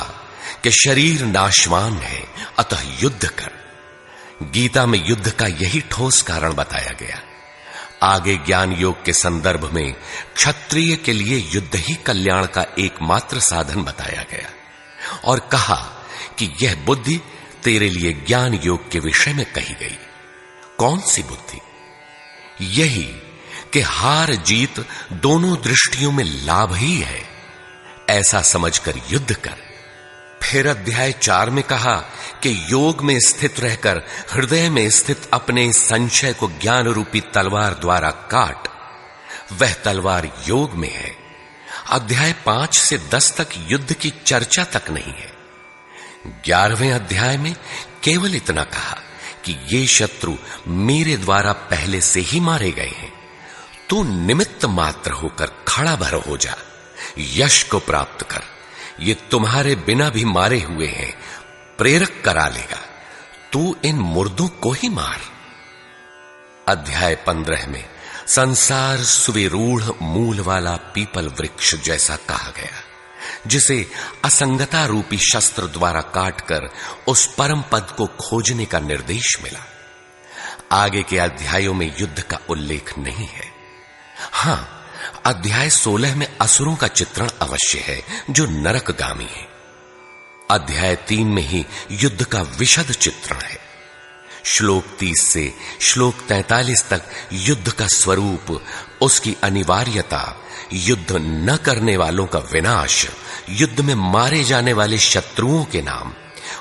कि शरीर नाशवान है, अतः युद्ध कर। गीता में युद्ध का यही ठोस कारण बताया गया। आगे ज्ञान योग के संदर्भ में क्षत्रिय के लिए युद्ध ही कल्याण का एकमात्र साधन बताया गया, और कहा कि यह बुद्धि तेरे लिए ज्ञान योग के विषय में कही गई। कौन सी बुद्धि? यही कि हार जीत दोनों दृष्टियों में लाभ ही है, ऐसा समझकर युद्ध कर। फिर अध्याय 4 में कहा कि योग में स्थित रहकर हृदय में स्थित अपने संशय को ज्ञान रूपी तलवार द्वारा काट। वह तलवार योग में है। अध्याय 5 से 10 तक युद्ध की चर्चा तक नहीं है। 11वें अध्याय में केवल इतना कहा कि ये शत्रु मेरे द्वारा पहले से ही मारे गए हैं। तू निमित्त मात्र होकर खड़ा भर हो जा, यश को प्राप्त कर। ये तुम्हारे बिना भी मारे हुए हैं, प्रेरक करा लेगा। तू इन मुर्दों को ही मार। अध्याय 15 में संसार सुविरूढ़ मूल वाला पीपल वृक्ष जैसा कहा गया, जिसे असंगता रूपी शस्त्र द्वारा काटकर उस परम पद को खोजने का निर्देश मिला। आगे के अध्यायों में युद्ध का उल्लेख नहीं है। हां, अध्याय 16 में असुरों का चित्रण अवश्य है, जो नरकगामी है। अध्याय 3 में ही युद्ध का विशद चित्रण है। श्लोक 30 से श्लोक 43 तक युद्ध का स्वरूप, उसकी अनिवार्यता, युद्ध न करने वालों का विनाश, युद्ध में मारे जाने वाले शत्रुओं के नाम,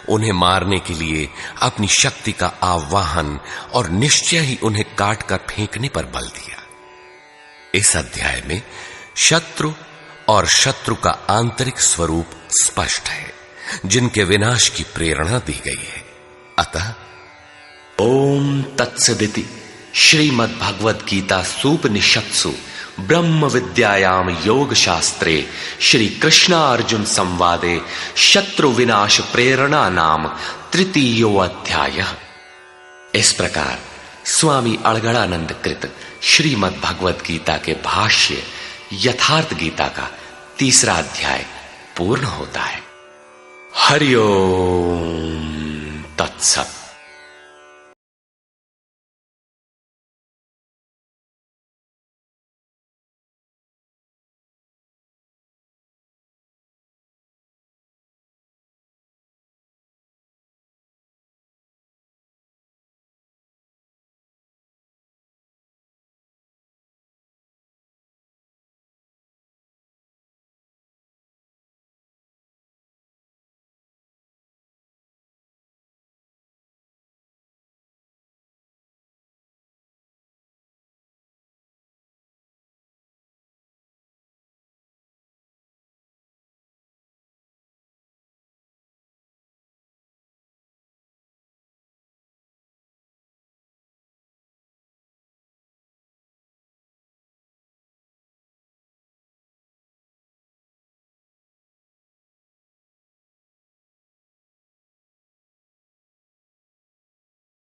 उन्हें मारने के लिए अपनी शक्ति का आह्वान और निश्चय ही उन्हें काट कर फेंकने पर बल दिया। इस अध्याय में शत्रु और शत्रु का आंतरिक स्वरूप स्पष्ट है, जिनके विनाश की प्रेरणा दी गई है। अतः ओम तत्सदिति श्रीमद् भगवद गीता सूपनिषत्सु ब्रह्म विद्यायाम योग शास्त्रे श्री कृष्ण अर्जुन संवादे शत्रु विनाश प्रेरणा नाम तृतीयो अध्याय। इस प्रकार स्वामी अड़गड़ानंद कृत श्रीमद् भगवद गीता के भाष्य यथार्थ गीता का 3रा अध्याय पूर्ण होता है। हरि ओम तत्सत।